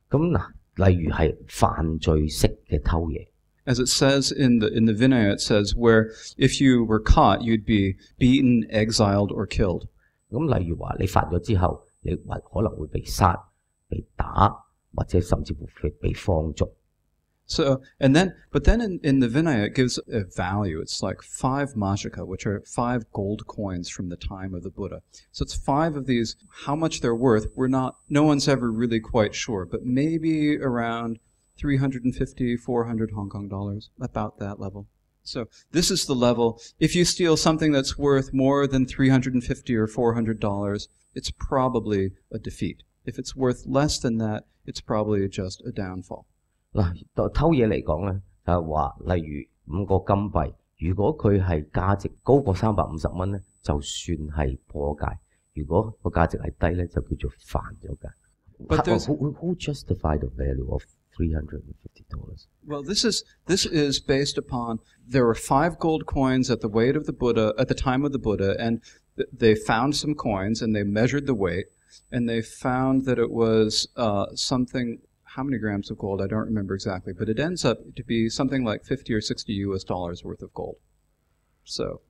咁嗱，例如係犯罪式嘅偷嘢。As it says in the Vinaya, it says where if you were caught, you'd be beaten, exiled, or killed. 咁例如話你犯咗之後，你可能會被殺、被打，或者甚至乎被放逐。So, but then in the Vinaya, it gives a value. It's like 5 mashika, which are 5 gold coins from the time of the Buddha. So it's 5 of these. How much they're worth, no one's ever really quite sure, but maybe around 350, 400 Hong Kong dollars, about that level. So this is the level. If you steal something that's worth more than 350 or 400 dollars, it's probably a defeat. If it's worth less than that, it's probably just a downfall. 嗱，偷嘢嚟講咧，就係話，例如5個金幣，如果佢係價值高過350蚊咧，就算係破戒；如果個價值係低咧，就叫做犯咗戒。But who justify the value of $350? Well, this is based upon there were 5 gold coins at the weight of the Buddha at the time of the Buddha, and they found some coins and they measured the weight, and they found that it was something. How many grams of gold? I don't remember exactly, but it ends up to be something like 50 or 60 US dollars worth of gold. So,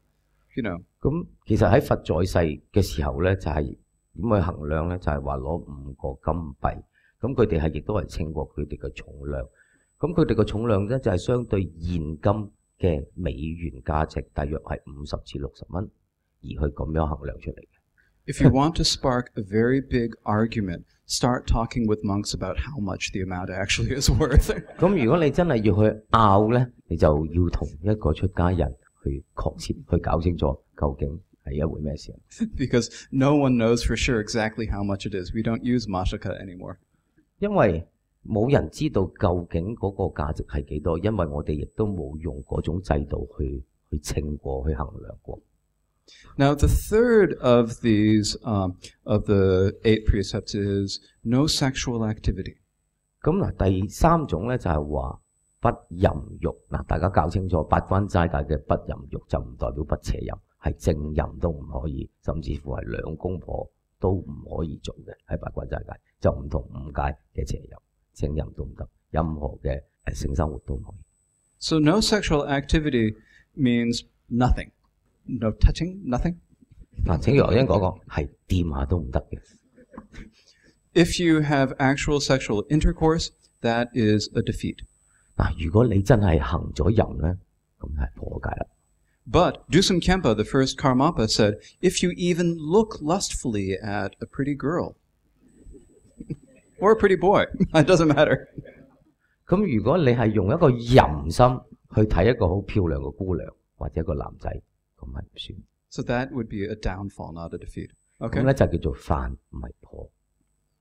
咁其實喺佛在世嘅時候咧，就係點去衡量咧？就係話攞5個金幣，咁佢哋亦都係稱過佢哋嘅重量。咁佢哋嘅重量咧就係相對現金嘅美元價值，大約係50至60蚊，而去咁樣衡量出嚟嘅。If you want to spark a very big argument, start talking with monks about how much the amount actually is worth. 咁如果你真係要去拗咧，你就要同一個出家人去確切去搞清楚究竟係一回咩事。Because no one knows for sure exactly how much it is. We don't use mashika anymore. 因為冇人知道究竟嗰個價值係幾多，因為我哋亦都冇用嗰種制度去稱過、去衡量過。Now, the third of these, of the 8 precepts is no sexual activity. 咁嗱，第3種咧就係話不淫欲。嗱，大家搞清楚，八關齋戒嘅不淫欲就唔代表不邪淫，係正淫都唔可以，甚至乎係兩公婆都唔可以做嘅，喺八關齋戒就唔同5戒嘅邪淫，正淫都唔得，任何嘅性生活都唔可以。So no sexual activity means nothing. No touching, nothing. 嗱，正如我頭先講過，係掂下都唔得嘅。If you have actual sexual intercourse, that is a defeat. 嗱，如果你真係行咗淫咧，咁係破戒啦。But Dusum Kempa, the first Karmapa, said, if you even look lustfully at a pretty girl, or a pretty boy, it doesn't matter. 咁如果你係用一個淫心去睇一個好漂亮嘅姑娘或者一個男仔，咁係唔算。So that would be a downfall, not a defeat. Okay. 咁咧就叫做犯，唔係破。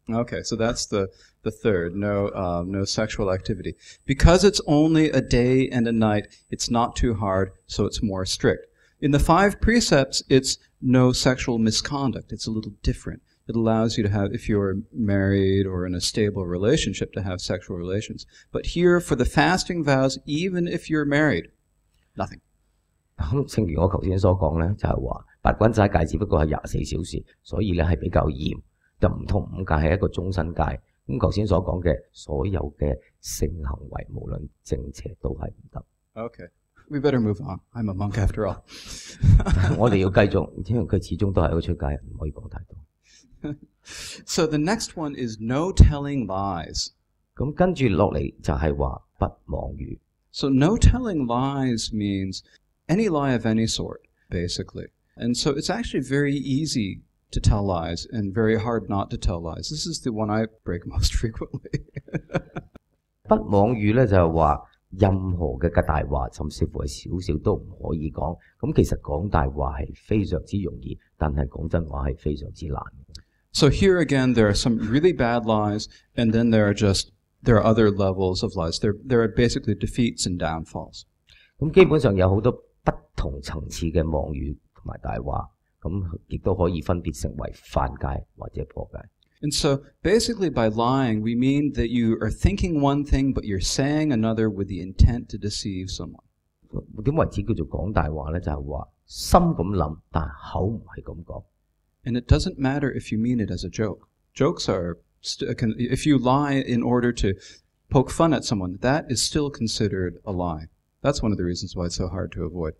Okay, so that's the third, no sexual activity. Because it's only a day and a night, it's not too hard, so it's more strict. In the 5 precepts, it's no sexual misconduct. It's a little different. It allows you to have, if you're married or in a stable relationship, to have sexual relations. But here, for the fasting vows, even if you're married, nothing. 咁正如我頭先所講咧，就係話八關齋戒只不過係24小時，所以咧係比較嚴，就唔同5戒係一個終身戒。咁頭先所講嘅所有嘅性行為，無論正邪都係唔得。Okay. We better move on. I'm a monk after all. 我哋要繼續，因為佢始終都係一個出家人，唔可以講太多。So the next one is no telling lies. 咁跟住落嚟就係話不妄語。So no telling lies means any lie of any sort, basically. And so it's actually very easy to tell lies and very hard not to tell lies. This is the one I break most frequently. 不妄語咧就係話任何嘅大話，甚至乎係少少都唔可以講。咁其實講大話係非常之容易，但係講真話係非常之難。So here again, there are some really bad lies, and then there are other levels of lies. There are basically defeats and downfalls. 咁基本上有好多不同層次嘅妄語同埋大話，咁亦都可以分別成為犯戒或者破戒。And so basically by lying, we mean that you are thinking one thing, but you're saying another with the intent to deceive someone. 點為止叫做講大話咧？就係話心咁諗，但口唔係咁講。And it doesn't matter if you mean it as a joke. Jokes are, if you lie in order to poke fun at someone, that is still considered a lie. That's one of the reasons why it's so hard to avoid.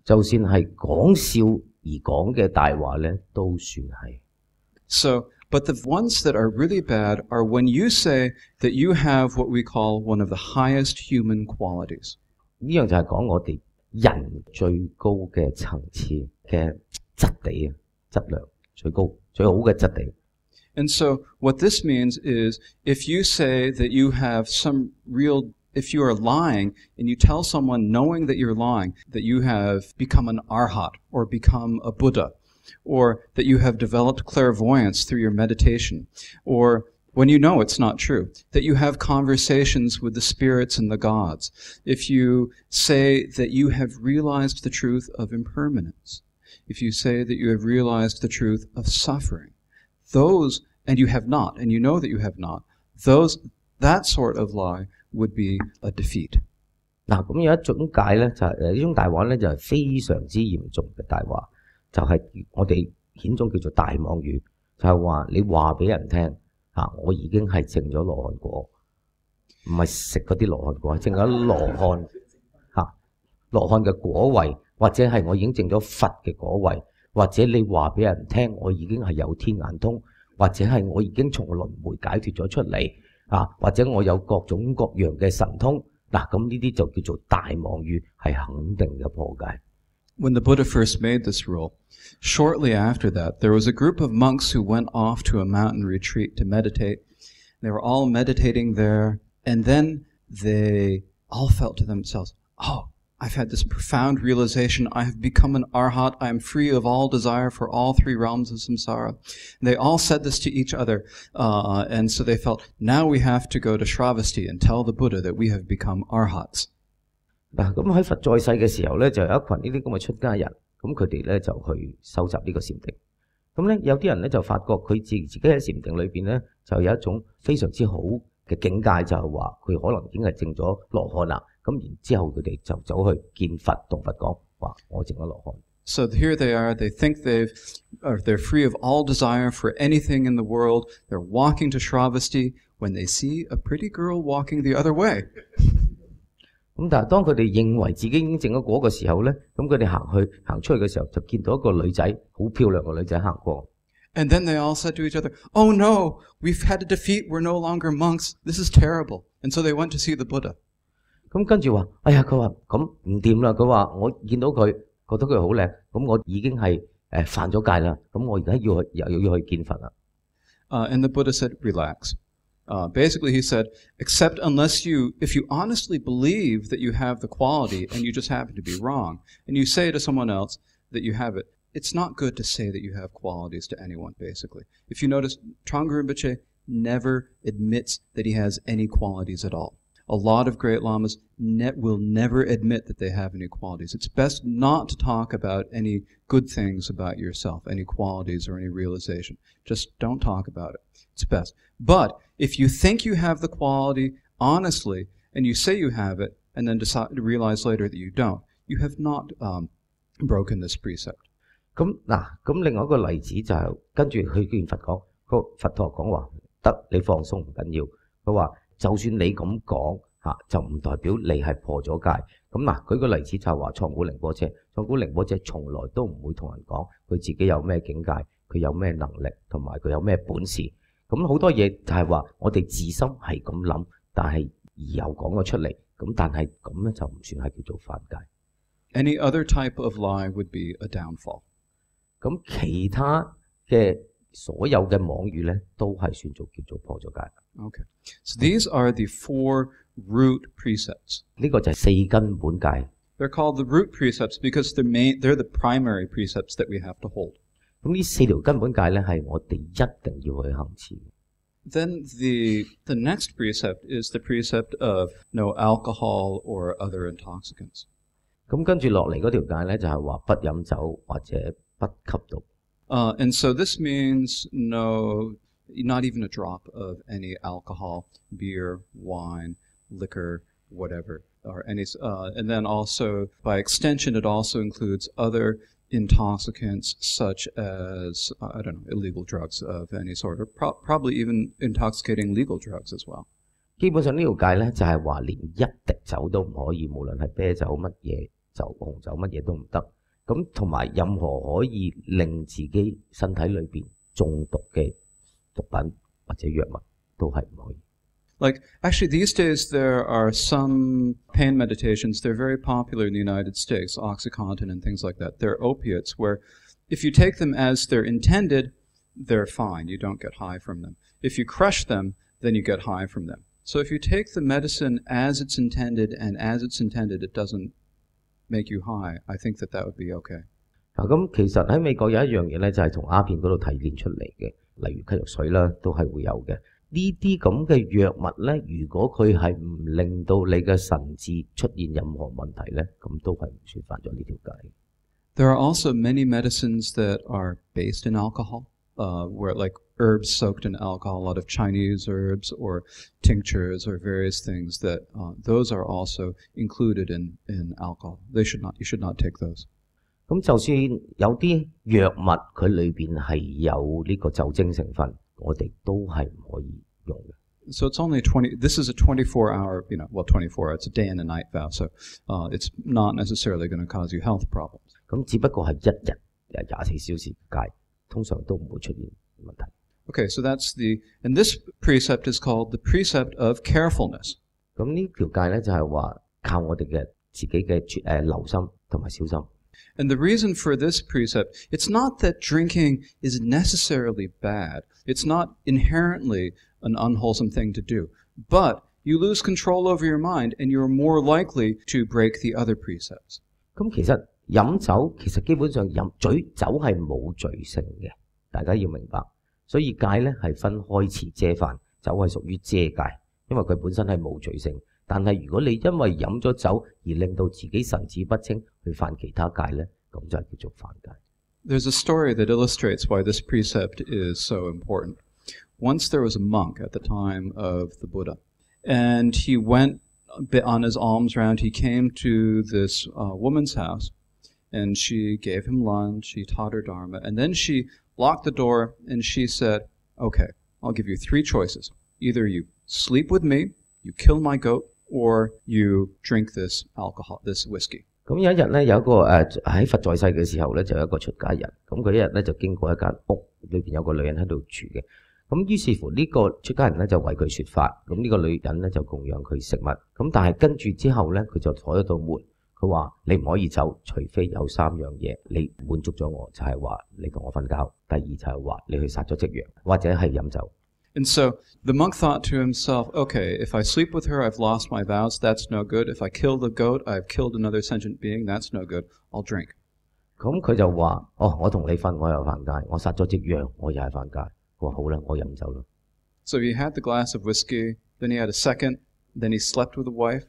就算係講笑而講嘅大話咧，都算係。But the ones that are really bad are when you say that you have what we call one of the highest human qualities. 呢樣就係講我哋人最高嘅層次嘅質地啊，質量最高最好嘅質地。And so what this means is if you say that you have if you are lying and you tell someone knowing that you're lying, that you have become an arhat or become a Buddha, or that you have developed clairvoyance through your meditation, or when you know it's not true, that you have conversations with the spirits and the gods, if you say that you have realized the truth of impermanence, if you say that you have realized the truth of suffering, those, and you have not, and you know that you have not, that sort of lie would be a defeat. 嗱，咁有一種戒咧，就係呢種大話咧，就係非常之嚴重嘅大話。就係我哋顯中叫做大妄語，就係話你話俾人聽我已經係證咗羅漢果，唔係食嗰啲羅漢果，係證咗羅漢嘅果位，或者係我已經證咗佛嘅果位，或者你話俾人聽我已經係有天眼通，或者係我已經從輪迴解脫咗出嚟或者我有各種各樣嘅神通嗱，咁呢啲就叫做大妄語，係肯定嘅破戒。When the Buddha first made this rule, shortly after that, there was a group of monks who went off to a mountain retreat to meditate. They were all meditating there, and then they all felt to themselves, oh, I've had this profound realization. I have become an arhat. I am free of all desire for all three realms of samsara. And they all said this to each other, and so they felt, now we have to go to Shravasti and tell the Buddha that we have become arhats. 嗱，咁喺佛在世嘅時候咧，就有一群呢啲咁嘅出家人，咁佢哋咧就去收集呢個禪定。咁咧有啲人咧就發覺佢自己喺禪定裏邊咧，就有一種非常之好嘅境界，就係話佢可能已經係證咗羅漢啦。咁然之後佢哋就走去見佛，同佛講話我證咗羅漢。So here they are. They think they're free of all desire for anything in the world. They're walking to Shravasti when they see a pretty girl walking the other way. 咁但係當佢哋認為自己已經證咗果嘅時候咧，咁佢哋行出去嘅時候就見到一個女仔，好漂亮嘅女仔行過。And then they all said to each other, "Oh no, we've had a defeat. We're no longer monks. This is terrible." And so they went to see the Buddha. 咁跟住話，哎呀，佢話咁唔掂啦。佢話我見到佢，覺得佢好靚，咁我已經係犯咗戒啦。咁我而家又要去見佛啦。And the Buddha said, "Relax." Basically, he said, if you honestly believe that you have the quality and you just happen to be wrong, and you say to someone else that you have it, it's not good to say that you have qualities to anyone, basically. If you notice, Trungpa Rinpoche never admits that he has any qualities at all. A lot of great lamas will never admit that they have any qualities. It's best not to talk about any good things about yourself, any qualities or any realization. Just don't talk about it. It's best. But if you think you have the quality honestly, and you say you have it, and then decide to realize later that you don't, you have not broken this precept. 咁另外一個例子就係跟住去見佛講，個佛陀講話得，你放鬆唔緊要。佢話就算你咁講，就唔代表你係破咗戒。咁嗱，舉個例子就係話創古寧波車，創古寧波車從來都唔會同人講佢自己有咩境界，佢有咩能力，同埋佢有咩本事。咁好多嘢就係話我哋自心係咁諗，但係而又講咗出嚟，咁但係咁咧就唔算係叫做犯戒。Any other type of lie would be a downfall. 咁其他嘅所有嘅妄語咧，都係算做叫做破咗戒。Okay. So these are the 4 root precepts. 呢個就係4根本戒。They're called the root precepts because they're the primary precepts that we have to hold. 咁呢4條根本戒咧，係我哋一定要去行持。Then the next precept is the precept of no alcohol or other intoxicants. 咁跟住落嚟嗰條戒咧，就係話不飲酒或者不吸毒。And so this means not even a drop of any alcohol, beer, wine, liquor, whatever, or any. And then also, by extension, it also includes other intoxicants such as illegal drugs of any sort, or probably even intoxicating legal drugs as well. 基本上呢條戒咧就係話連一滴酒都唔可以，無論係啤酒乜嘢酒、紅酒乜嘢都唔得。咁同埋任何可以令自己身體裏邊中毒嘅毒品或者藥物都係唔可以。Like, actually, these days there are some pain meditations. They're very popular in the United States, OxyContin and things like that. They're opiates where if you take them as they're intended, they're fine. You don't get high from them. If you crush them, then you get high from them. So if you take the medicine as it's intended and as it's intended, it doesn't make you high, I think that would be okay. 咁其實喺美國有一樣嘢咧，就係從鴉片嗰度提煉出嚟嘅，例如咳藥水啦，都係會有嘅。呢啲咁嘅藥物咧，如果佢係唔令到你嘅神智出現任何問題咧，咁都係唔算犯咗呢條戒。There are also many medicines that are based in alcohol, where like herbs soaked in alcohol, a lot of Chinese herbs or tinctures or various things that those are also included in alcohol. You should not take those. 咁就算有啲藥物佢裏邊係有呢個酒精成分，我哋都係唔可以用嘅。So it's only 20. This is a 24-hour, 24. It's a day and a night vow, so it's not necessarily going to cause you health problems. 咁只不過係一日24小時戒，通常都唔會出現問題。Okay, so and this precept is called the precept of carefulness. 咁呢條戒咧就係話靠我哋嘅自己嘅留心同埋小心。And the reason for this precept, it's not that drinking is necessarily bad. It's not inherently an unwholesome thing to do. But you lose control over your mind and you're more likely to break the other precepts. 咁其實飲酒其實基本上酒係冇罪性嘅，大家要明白。所以戒咧係分開持遮犯，酒係屬於遮戒，因為佢本身係冇罪性。但係如果你因為飲咗酒而令到自己神志不清去犯其他戒咧，咁就係叫做犯戒。There's a story that illustrates why this precept is so important. Once there was a monk at the time of the Buddha, and he went on his alms round. He came to this woman's house, and she gave him lunch, she taught her Dharma, and then she locked the door and she said, okay, I'll give you 3 choices. Either you sleep with me, you kill my goat, or you drink this alcohol, this whiskey. 咁有一日咧，有一個喺佛在世嘅時候咧，就有一個出家人。咁佢一日咧就經過一間屋，裏邊有個女人喺度住嘅。咁於是乎呢個出家人咧就為佢説法。咁呢個女人咧就供養佢食物。咁但係跟住之後咧，佢就開咗道門，佢話你唔可以走，除非有3樣嘢你滿足咗我，就係話你同我瞓覺。第二就係話你去殺咗隻羊，或者係飲酒。And so the monk thought to himself, okay, if I sleep with her, I've lost my vows, that's no good. If I kill the goat, I've killed another sentient being, that's no good. I'll drink. 咁佢就話：我同你瞓，我又犯戒；我殺咗隻羊，我又係犯戒。佢話好啦，我飲酒啦。So he had the glass of whiskey, then he had a second, then he slept with the wife,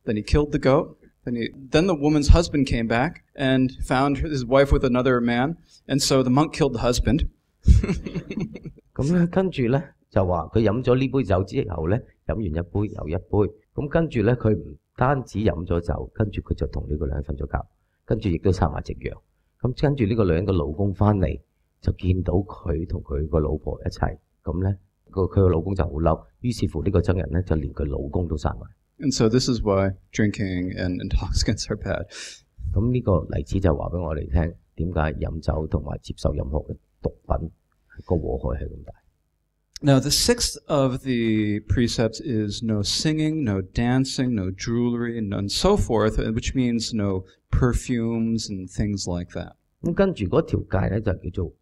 then he killed the goat, then the woman's husband came back and found his wife with another man, and so the monk killed the husband. 咁咧，跟住咧就話佢飲咗呢杯酒之後咧，飲完一杯又一杯。咁跟住咧，佢唔單止飲咗酒，跟住佢就同呢個女人瞓咗覺，跟住亦都殺埋隻羊。咁跟住呢個女人嘅老公翻嚟，就見到佢同佢個老婆一齊，咁咧佢個老公就好嬲，於是乎呢個僧人咧就連佢老公都殺埋。And so this is why drinking and intoxicants are bad. 咁呢個例子就話俾我哋聽，點解飲酒同埋接受任何嘅毒品個禍害係咁大。Now, the sixth of the precepts is no singing, no dancing, no jewelry, and so forth, which means no perfumes and things like that. 咁跟住嗰條戒咧就叫做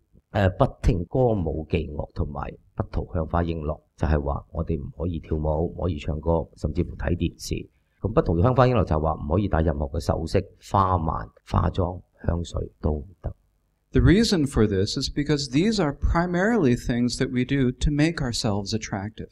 不聽歌舞伎樂同埋不塗香花瓔珞，就係話我哋唔可以跳舞，唔可以唱歌，甚至乎睇電視。咁不塗香花瓔珞就係話唔可以戴任何嘅首飾、花蔓、化妝、香水都唔得。The reason for this is because these are primarily things that we do to make ourselves attractive.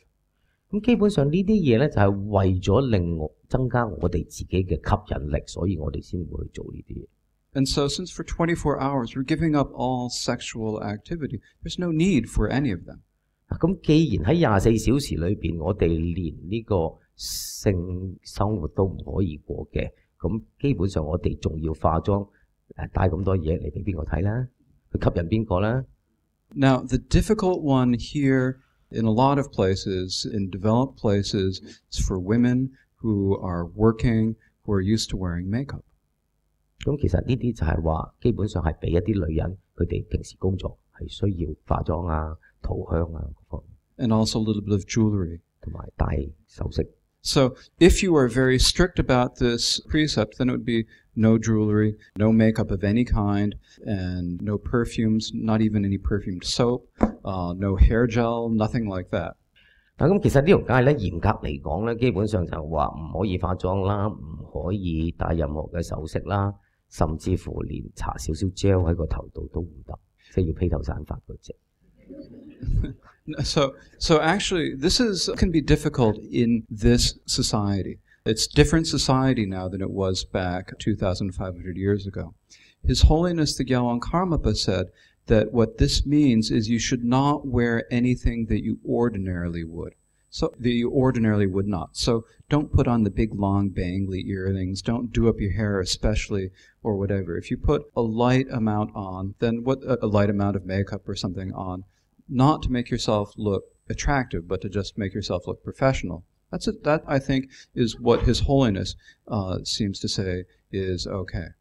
咁基本上呢啲嘢咧就係為咗令我增加我哋自己嘅吸引力，所以我哋先會去做呢啲嘢。And so since for 24 hours we're giving up all sexual activity, there's no need for any of them. 咁既然喺24小時裏邊，我哋連呢個性生活都唔可以過嘅，咁基本上我哋仲要化妝帶咁多嘢嚟俾邊個睇啦？去吸引邊個啦？ Now, the difficult one here in a lot of places, in developed places, is for women who are working, who are used to wearing makeup. 咁其實呢啲就係話，基本上係俾一啲女人，佢哋平時工作係需要化妝啊、塗香啊嗰方面， And also a little bit of jewelry. 同埋戴首飾。So if you are very strict about this precept, then it would be no jewelry, no makeup of any kind, and no perfumes, not even any perfumed soap, no hair gel, nothing like that. 咁其實呢條戒咧，嚴格嚟講咧，基本上就話唔可以化妝啦，唔可以戴任何嘅首飾啦，甚至乎連搽少少 gel 喺個頭度都唔得，即係要披頭散髮嗰隻。So actually, can be difficult in this society. It's different society now than it was back 2,500 years ago. His Holiness the Gyalwang Karmapa said that what this means is you should not wear anything that you ordinarily would. So that you ordinarily would not. So don't put on the big long bangly earrings. Don't do up your hair especially or whatever. If you put a light amount on, then a light amount of makeup or something on, not to make yourself look attractive, but to just make yourself look professional. That, I think, is what His Holiness seems to say is okay.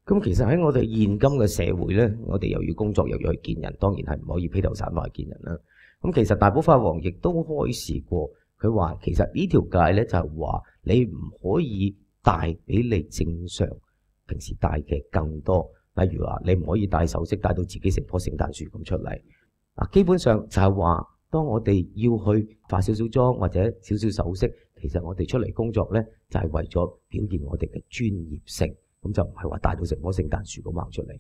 咁其實喺我哋現今嘅社會咧，我哋又要工作又要去見人，當然係唔可以披頭散髮去見人啦。咁其實大寶法王亦都開示過，佢話其實呢條戒咧就係話你唔可以戴比你正常平時戴嘅更多，例如話你唔可以戴首飾戴到自己成棵聖誕樹咁出嚟。基本上就係話，當我哋要去化少少妝或者少少首飾，其實我哋出嚟工作咧就係為咗表現我哋嘅專業性。咁就唔係話戴到成棵聖誕樹咁行出嚟。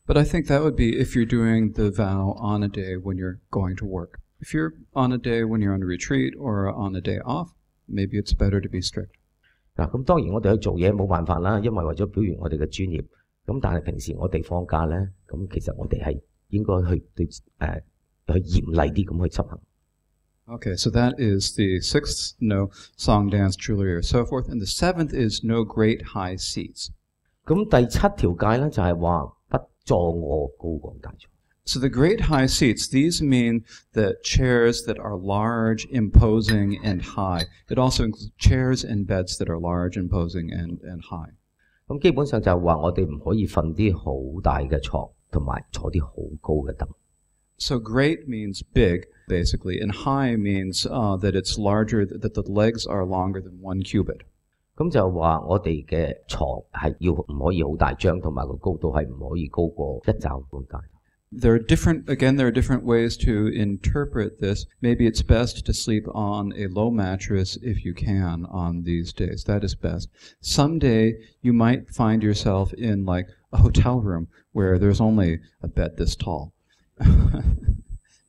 But I think that would be if you're doing the vow on a day when you're going to work. If you're on a day when you're on a retreat or on a day off, maybe it's better to be strict. 咁當然我哋去做嘢冇辦法啦，因為為咗表現我哋嘅專業。咁但係平時我哋放假咧，咁其實我哋係應該去對去嚴厲啲咁去執行。Okay, so that is the sixth, no song, dance, jewelry, or so forth. And the seventh is no great high seats. 咁第七條戒咧就係話不坐臥高廣大座。So the great high seats, these mean the chairs that are large, imposing, and high. It also includes chairs and beds that are large, imposing, and high. 咁基本上就係話我哋唔可以瞓啲好大嘅床，同埋坐啲好高嘅凳。So great means big, basically, and high means that it's larger, that the legs are longer than 1 cubit. 咁就話我哋嘅床係要唔可以好大張，同埋個高度係唔可以高過1肘咁大。There are different ways to interpret this. Maybe it's best to sleep on a low mattress if you can on these days. That is best. Someday you might find yourself in like a hotel room where there's only a bed this tall.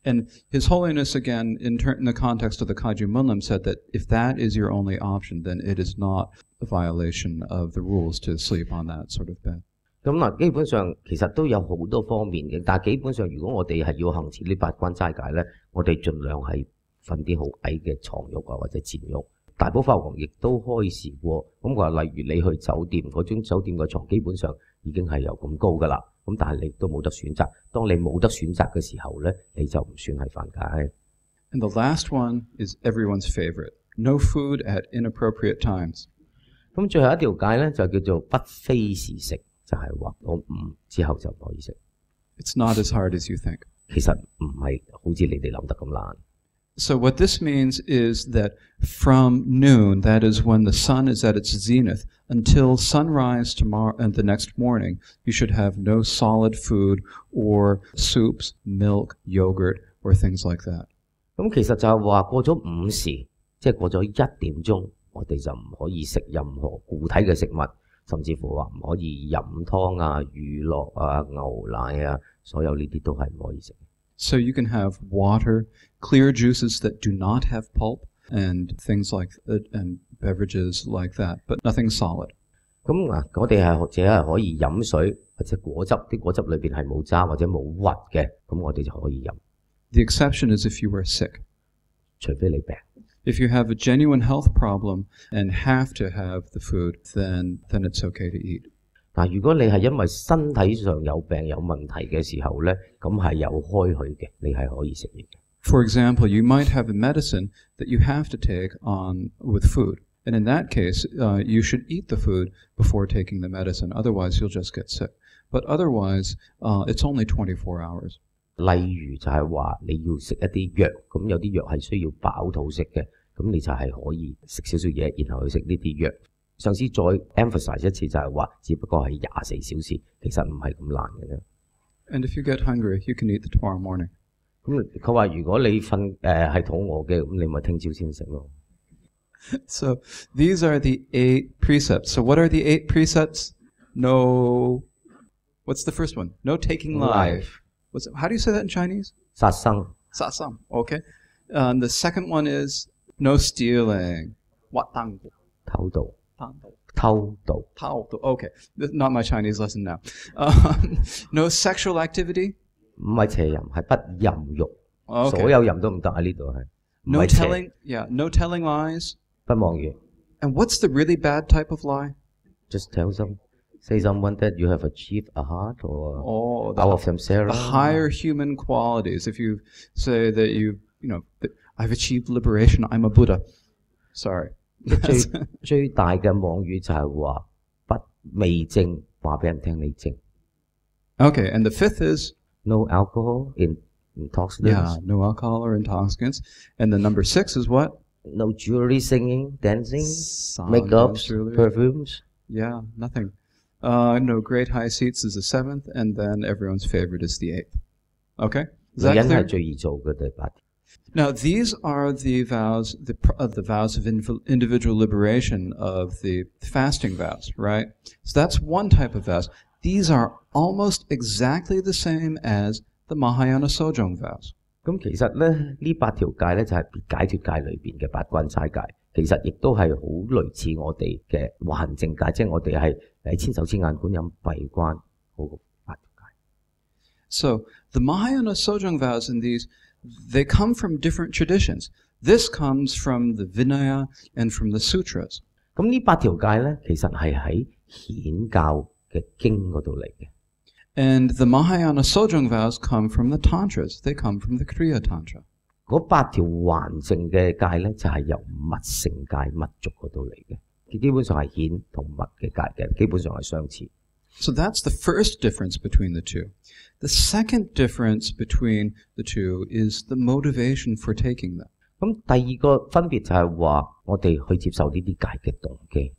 And His Holiness, again, in the context of the Kaji Munlam, said that if that is your only option, then it is not a violation of the rules to sleep on that sort of bed. 咁基本上其實都有好多方面嘅，但係基本上如果我哋係要行持呢8關齋戒咧，我哋盡量係瞓啲好矮嘅床褥啊，或者墊褥。大寶法王亦都開示過，咁佢話例如你去酒店嗰張酒店嘅床，基本上已經係有咁高㗎啦。咁但係你都冇得選擇。當你冇得選擇嘅時候咧，你就唔算係犯戒。And the last one is everyone's favorite. No food at inappropriate times. 咁最後一條戒咧就叫做不非時食，就係話到午之後就唔可以食。It's not as hard as you think. 其實唔係好似你哋諗得咁難。So what this means is that from noon, that is when the sun is at its zenith, until sunrise tomorrow and the next morning, you should have no solid food or soups, milk, yogurt, or things like that. 咁其實就係話過咗午時，即係過咗1點鐘，我哋就唔可以食任何固體嘅食物，甚至乎話唔可以飲湯啊、乳酪啊、牛奶啊，所有呢啲都係唔可以食。So you can have water, clear juices that do not have pulp, and things like and beverages like that, but nothing solid. 咁我哋只係可以飲水或者果汁，啲果汁裏邊係冇渣或者冇核嘅，咁我哋就可以飲。The exception is if you are sick. 除非你病。If you have a genuine health problem and have to have the food, then it's okay to eat. 嗱，如果你係因為身體上有病有問題嘅時候咧，咁係有開許嘅，你係可以食嘢嘅。For example, you might have a medicine that you have to take on with food. And in that case, you should eat the food before taking the medicine. Otherwise, you'll just get sick. But otherwise, it's only 24 hours. 例如就係話你要食一啲藥，咁有啲藥係需要飽肚食嘅，咁你就係可以食少少嘢，然後去食呢啲藥。上次再 emphasize 一次就係話，只不過係24小時，其實唔係咁難嘅啫。And if you get hungry, you can eat the tomorrow morning. 咁佢話如果你係肚餓嘅，咁你咪聽朝先食咯。So these are the 8 precepts. So what are the 8 precepts? No. What's the first one? No taking life. How do you say that in Chinese? 殺生。殺生. Okay. And the second one is no stealing. 偷盜。偷盜。Okay. Not my Chinese lesson now. No sexual activity. 唔係邪淫，係不淫欲。Okay. 所有淫都唔得喺呢度係。No telling. Yeah. No telling lies. 不妄語。And what's the really bad type of lie? Just say someone that you have achieved a heart or out of themselves. The higher human qualities. If you say that I've achieved liberation, I'm a Buddha. Sorry. 最大嘅妄語就係話未證，話俾人聽你證。Okay, and the fifth is no alcohol in intoxicants. Yeah, no alcohol or intoxicants. And the number 6 is what? No jewelry, singing, dancing, makeups, perfumes. Yeah, nothing. No great high seats is the 7th, and then everyone's favorite is the 8th. Okay? Is that clear? 最易做嘅第8。Now, these are the vows, the vows of individual liberation of the fasting vows, right? So that's one type of vows. These are almost exactly the same as the Mahayana Sojong vows. 咁其實咧，呢8條戒咧就係解脫戒裏邊嘅8關齋戒，其實亦都係好類似我哋嘅還淨戒，即係我哋係千手千眼觀音閉關嗰個8條戒。So the Mahayana Sojong vows in these, they come from different traditions. This comes from the Vinaya and from the Sutras. 咁呢8條戒咧，其實係喺顯教嘅經嗰度嚟嘅。And the Mahayana Sojong vows come from the Tantras. They come from the Kriya Tantra. 嗰8條還淨嘅戒咧，就係由密乘戒密續嗰度嚟嘅。佢基本上係顯同密嘅戒嘅，基本上係相似。So that's the first difference between the two. The second difference between the two is the motivation for taking them. 咁第二個分別就係話，我哋去接受呢啲戒嘅動機。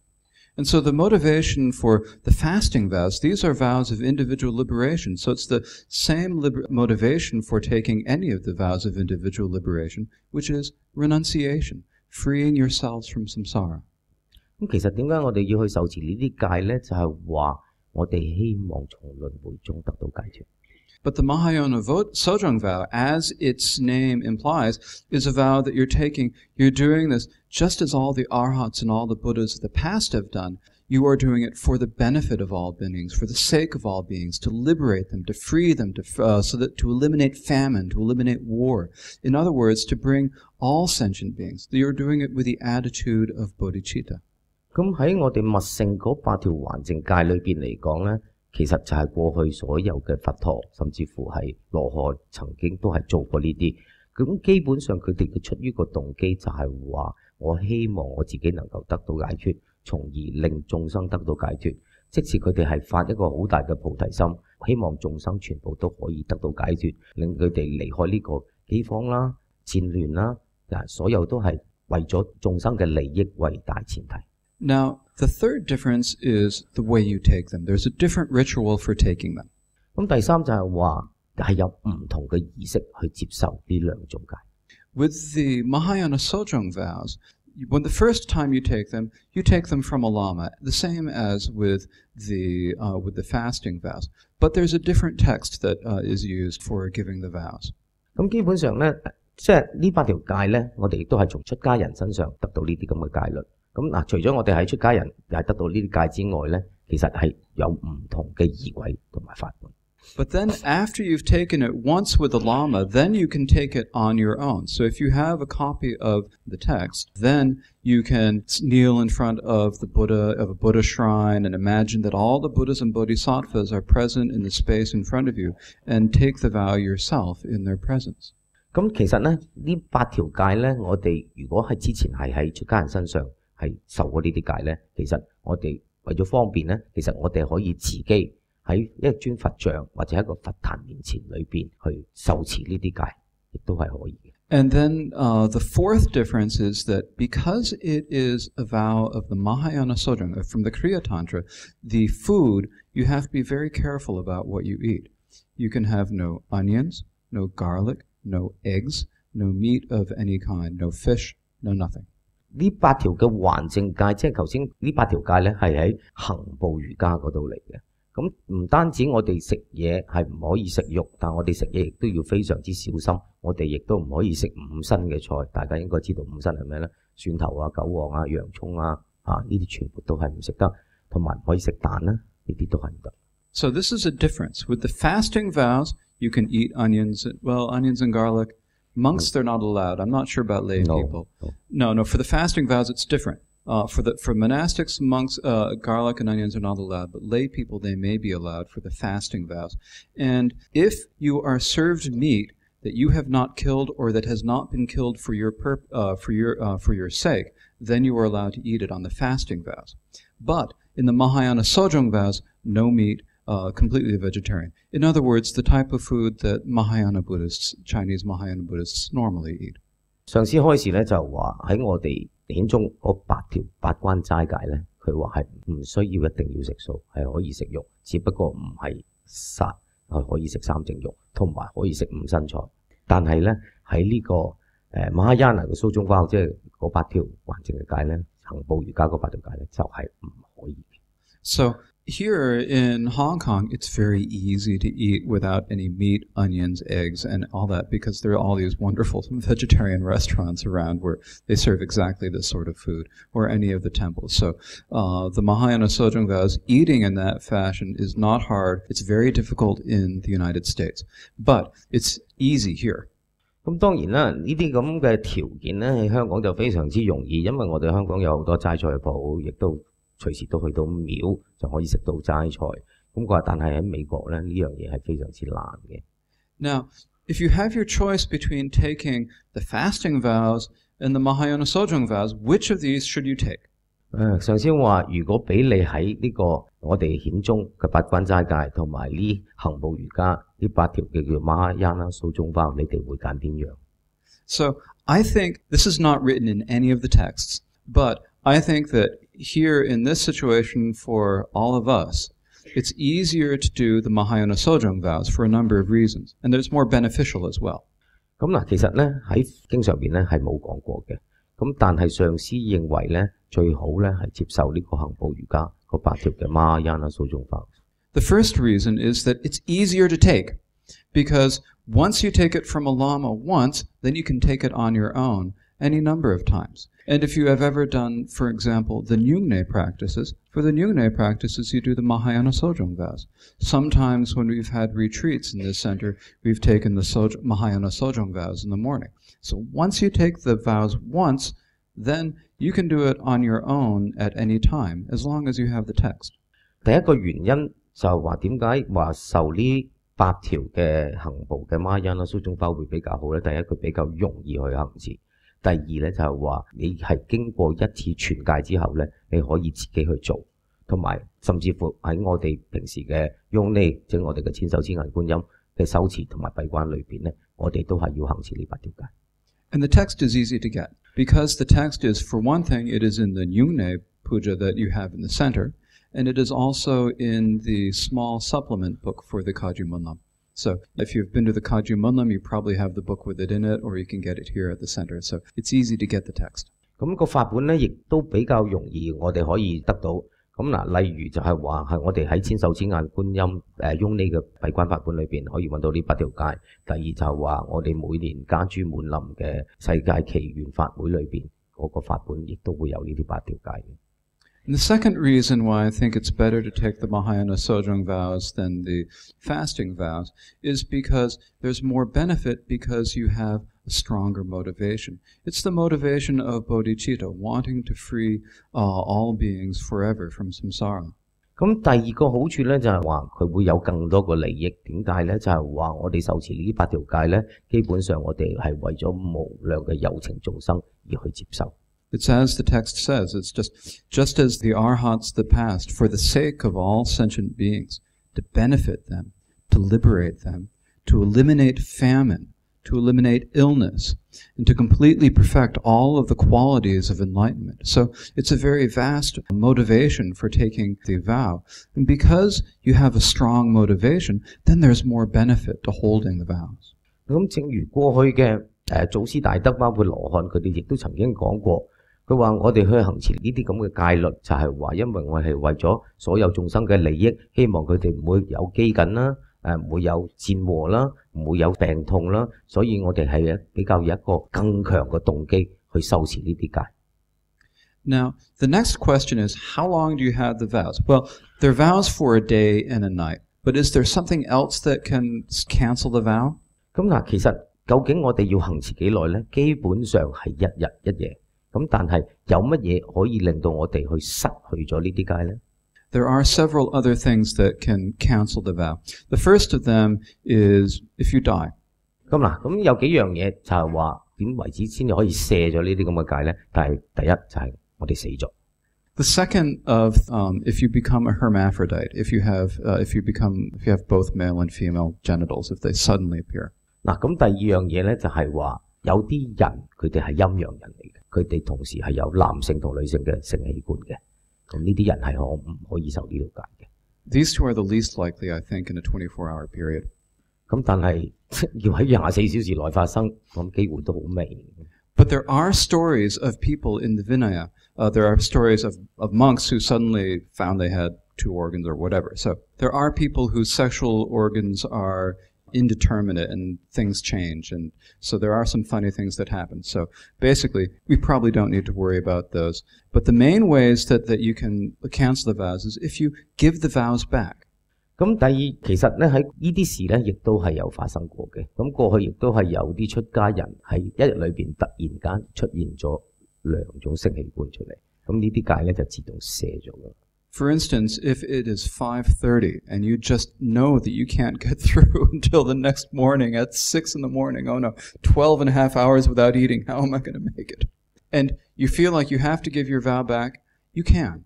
And so the motivation for the fasting vows, these are vows of individual liberation. So it's the same motivation for taking any of the vows of individual liberation, which is renunciation, freeing yourselves from samsara. 咁其實點解我哋要去受持呢啲戒咧？就係話我哋希望從輪迴中得到解脫。But the Mahayana Sojong vow, as its name implies, is a vow that you're taking. You're doing this just as all the Arhats and all the Buddhas of the past have done. You are doing it for the benefit of all beings, for the sake of all beings, to liberate them, to free them, so that to eliminate famine, to eliminate war. In other words, to bring all sentient beings. You're doing it with the attitude of bodhicitta. 咁喺我哋密乘嗰8條還淨戒裏邊嚟講咧，其實就係過去所有嘅佛陀，甚至乎係羅漢曾經都係做過呢啲。咁基本上佢哋嘅出於個動機就係話，我希望我自己能夠得到解脫，從而令眾生得到解脫。即使佢哋係發一個好大嘅菩提心，希望眾生全部都可以得到解脫，令佢哋離開呢個饑荒啦、戰亂啦，所有都係為咗眾生嘅利益為大前提。Now, the third difference is the way you take them. There's a different ritual for taking them. 咁第三就係話係有唔同嘅儀式去接受呢兩種戒。With the Mahayana Sojong vows, when the first time you take them from a lama, the same as with the fasting vows. But there's a different text that is used for giving the vows. 咁基本上咧，即係呢8條戒咧，我哋亦都係從出家人身上得到呢啲咁嘅戒律。咁嗱，除咗我哋喺出家人係得到呢啲戒之外咧，其實係有唔同嘅儀軌同埋法門。But then after you've taken it once with the Lama, then you can take it on your own. So if you have a copy of the text, then you can kneel in front of a Buddha shrine and imagine that all the Buddhas and Bodhisattvas are present in the space in front of you and take the vow yourself in their presence. 咁其實咧，呢8條戒咧，我哋如果係之前係喺出家人身上係受過呢啲戒咧，其實我哋為咗方便咧，其實我哋可以自己喺一尊佛像或者一個佛壇面前裏邊去受持呢啲戒，亦都係可以嘅。And then the fourth difference is that because it is a vow of the Mahayana Sojong, from the Kriya Tantra, the food, you have to be very careful about what you eat. You can have no onions, no garlic, no eggs, no meat of any kind, no fish, no nothing. 呢8條嘅還淨戒，即係頭先呢8條戒咧，係喺行部瑜伽嗰度嚟嘅。咁唔單止我哋食嘢係唔可以食肉，但我哋食嘢亦都要非常之小心。我哋亦都唔可以食5辛嘅菜。大家應該知道5辛係咩咧？蒜頭啊、韭黃啊、洋葱啊，呢啲全部都係唔食得，同埋唔可以食蛋啦，呢啲都係唔得。So this is a difference. With the fasting vows, you can eat onions and garlic. Monks, they're not allowed. I'm not sure about lay people. No. For the fasting vows, it's different. For monastics, monks, garlic and onions are not allowed, but lay people, they may be allowed for the fasting vows. And if you are served meat that you have not killed or that has not been killed for your sake, then you are allowed to eat it on the fasting vows. But in the Mahayana Sojong vows, no meat, completely vegetarian. In other words, the type of food that Chinese Mahayana Buddhists normally eat. 上次開始咧就話喺我哋典中嗰8條8關齋戒咧，佢話係唔需要一定要食素，係可以食肉，只不過唔係殺，係可以食3淨肉，同埋可以食5辛菜。但係咧喺呢個Mahayana 嘅蘇中包，即係嗰8條還淨嘅戒咧，行部瑜伽嗰8條戒咧就係唔可以嘅。So here in Hong Kong, it's very easy to eat without any meat, onions, eggs, and all that because there are all these wonderful vegetarian restaurants around where they serve exactly this sort of food, or any of the temples. So the Mahayana Sojong vows, eating in that fashion is not hard. It's very difficult in the United States, but it's easy here. 咁當然啦，呢啲咁嘅條件咧喺香港就非常之容易，因為我哋香港有好多齋菜鋪，亦都隨時都去到廟就可以食到齋菜。咁話，但係喺美國咧呢樣嘢係非常之難嘅。Now, if you have your choice between taking the fasting vows and the Mahayana Sojong vows, which of these should you take? 上先話，如果俾你喺呢個我哋顯宗嘅8關齋戒同埋呢行部瑜伽呢8條嘅叫 Mahayana 蘇中包，你哋會揀邊樣？ So I think this is not written in any of the texts, but I think that here in this situation for all of us, it's easier to do the Mahayana Sojong vows for a number of reasons, and it's more beneficial as well. 咁嗱，其實咧喺經上邊咧係冇講過嘅。咁但係上師認為咧最好咧係接受呢個行部瑜伽嗰8條嘅 Mahayana 蘇中包。The first reason is that it's easier to take, because once you take it from a lama once, then you can take it on your own any number of times. And if you have ever done, for example, the Nyungne practices, for the Nyungne practices you do the Mahayana Sojong vows. Sometimes when we've had retreats in this center, we've taken the Mahayana Sojong vows in the morning. So once you take the vows once, then you can do it on your own at any time, as long as you have the text. 第一個原因就係話點解話受呢8條嘅行步嘅孖因啦，蘇中包會比較好咧。第一，佢比較容易去行持；第二咧就係話你係經過一次傳戒之後咧，你可以自己去做，同埋甚至乎喺我哋平時嘅用呢，即係我哋嘅千手千眼觀音嘅修持同埋閉關裏邊咧，我哋都係要行持呢8條戒。And the text is easy to get because the text is, for one thing, it is in the Yungne puja that you have in the center, and it is also in the small supplement book for the Kaji Munlam. So if you've been to the Kaji Munlam, you probably have the book with it in it, or you can get it here at the center. So it's easy to get the text. 咁個法本咧，亦都比較容易，我哋可以得到。咁嗱，例如就係話係我哋喺千手千眼觀音用呢個閉關法本裏邊可以揾到呢8條戒。第二就係話我哋每年家珠滿林嘅世界祈願法會裏邊嗰個法本亦都會有呢啲8條戒嘅。And the second reason why I think it's better to take the Mahayana Sojong vows than the fasting vows is because there's more benefit because you have a stronger motivation. It's the motivation of bodhicitta, wanting to free all beings forever from samsara. 咁第二個好處咧就係話佢會有更多個利益。點解咧？就係話我哋受持呢8條戒咧，基本上我哋係為咗無量嘅有情眾生而去接受。It's as the text says, it's just as the arhats that passed, for the sake of all sentient beings, to benefit them, to liberate them, to eliminate famine, to eliminate illness, and to completely perfect all of the qualities of enlightenment. So it's a very vast motivation for taking the vow. And because you have a strong motivation, then there's more benefit to holding the vows. 咁正如過去嘅祖師大德，包括羅漢，佢哋亦都曾經講過。佢話我哋去行持呢啲咁嘅戒律，就係話因為我係為咗所有眾生嘅利益，希望佢哋唔會有饑饉啦，唔會有戰禍啦，唔會有病痛啦，所以我哋係比較有一個更強嘅動機去修持呢啲戒。Now, the next question is, how long do you have the vows? Well, they're vows for a day and a night, but is there something else that can cancel the vow? 咁嗱，其實究竟我哋要行持幾耐呢？基本上係1日1夜。咁但係有乜嘢可以令到我哋去失去咗呢啲戒呢？ There are several other things that can cancel the vow. The first of them is if you die. 咁嗱，咁有幾樣嘢就係話點為止先至可以卸咗呢啲咁嘅戒呢？但係第一就係我哋死咗。The second of if you become a hermaphrodite, if you have both male and female genitals, if they suddenly appear. 嗱，咁第二樣嘢咧就係話有啲人佢哋係陰陽人嚟嘅，佢哋同時係有男性同女性嘅性器官嘅，咁呢啲人係唔可以受呢條戒嘅。These two are the least likely, I think, in a 24-hour period. 咁但係要喺24小時內發生，咁機會都好微。But there are stories of people in the Vinaya. There are stories of monks who suddenly found they had 2 organs or whatever. So there are people whose sexual organs are indeterminate and things change, and so there are some funny things that happen. So basically, we probably don't need to worry about those. But the main ways that you can cancel the vows is if you give the vows back. 咁第二，其實咧喺呢啲事咧，亦都係有發生過嘅。咁過去亦都係有啲出家人喺一日裏邊突然間出現咗2種性器官出嚟，咁呢啲戒咧就自動卸咗㗎。For instance, if it is 5:30 and you just know that you can't get through until the next morning at 6 in the morning, oh no, 12 and a half hours without eating, how am I going to make it? And you feel like you have to give your vow back, you can.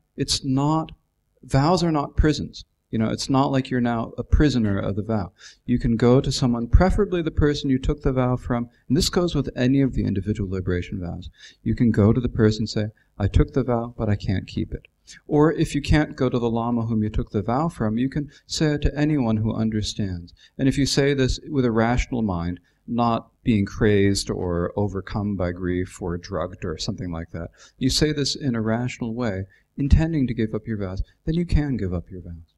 Vows are not prisons. You know, it's not like you're now a prisoner of the vow. You can go to someone, preferably the person you took the vow from, and this goes with any of the individual liberation vows. You can go to the person and say, I took the vow, but I can't keep it. Or if you can't go to the Lama whom you took the vow from, you can say it to anyone who understands. And if you say this with a rational mind, not being crazed or overcome by grief or drugged or something like that, you say this in a rational way, intending to give up your vows, then you can give up your vows.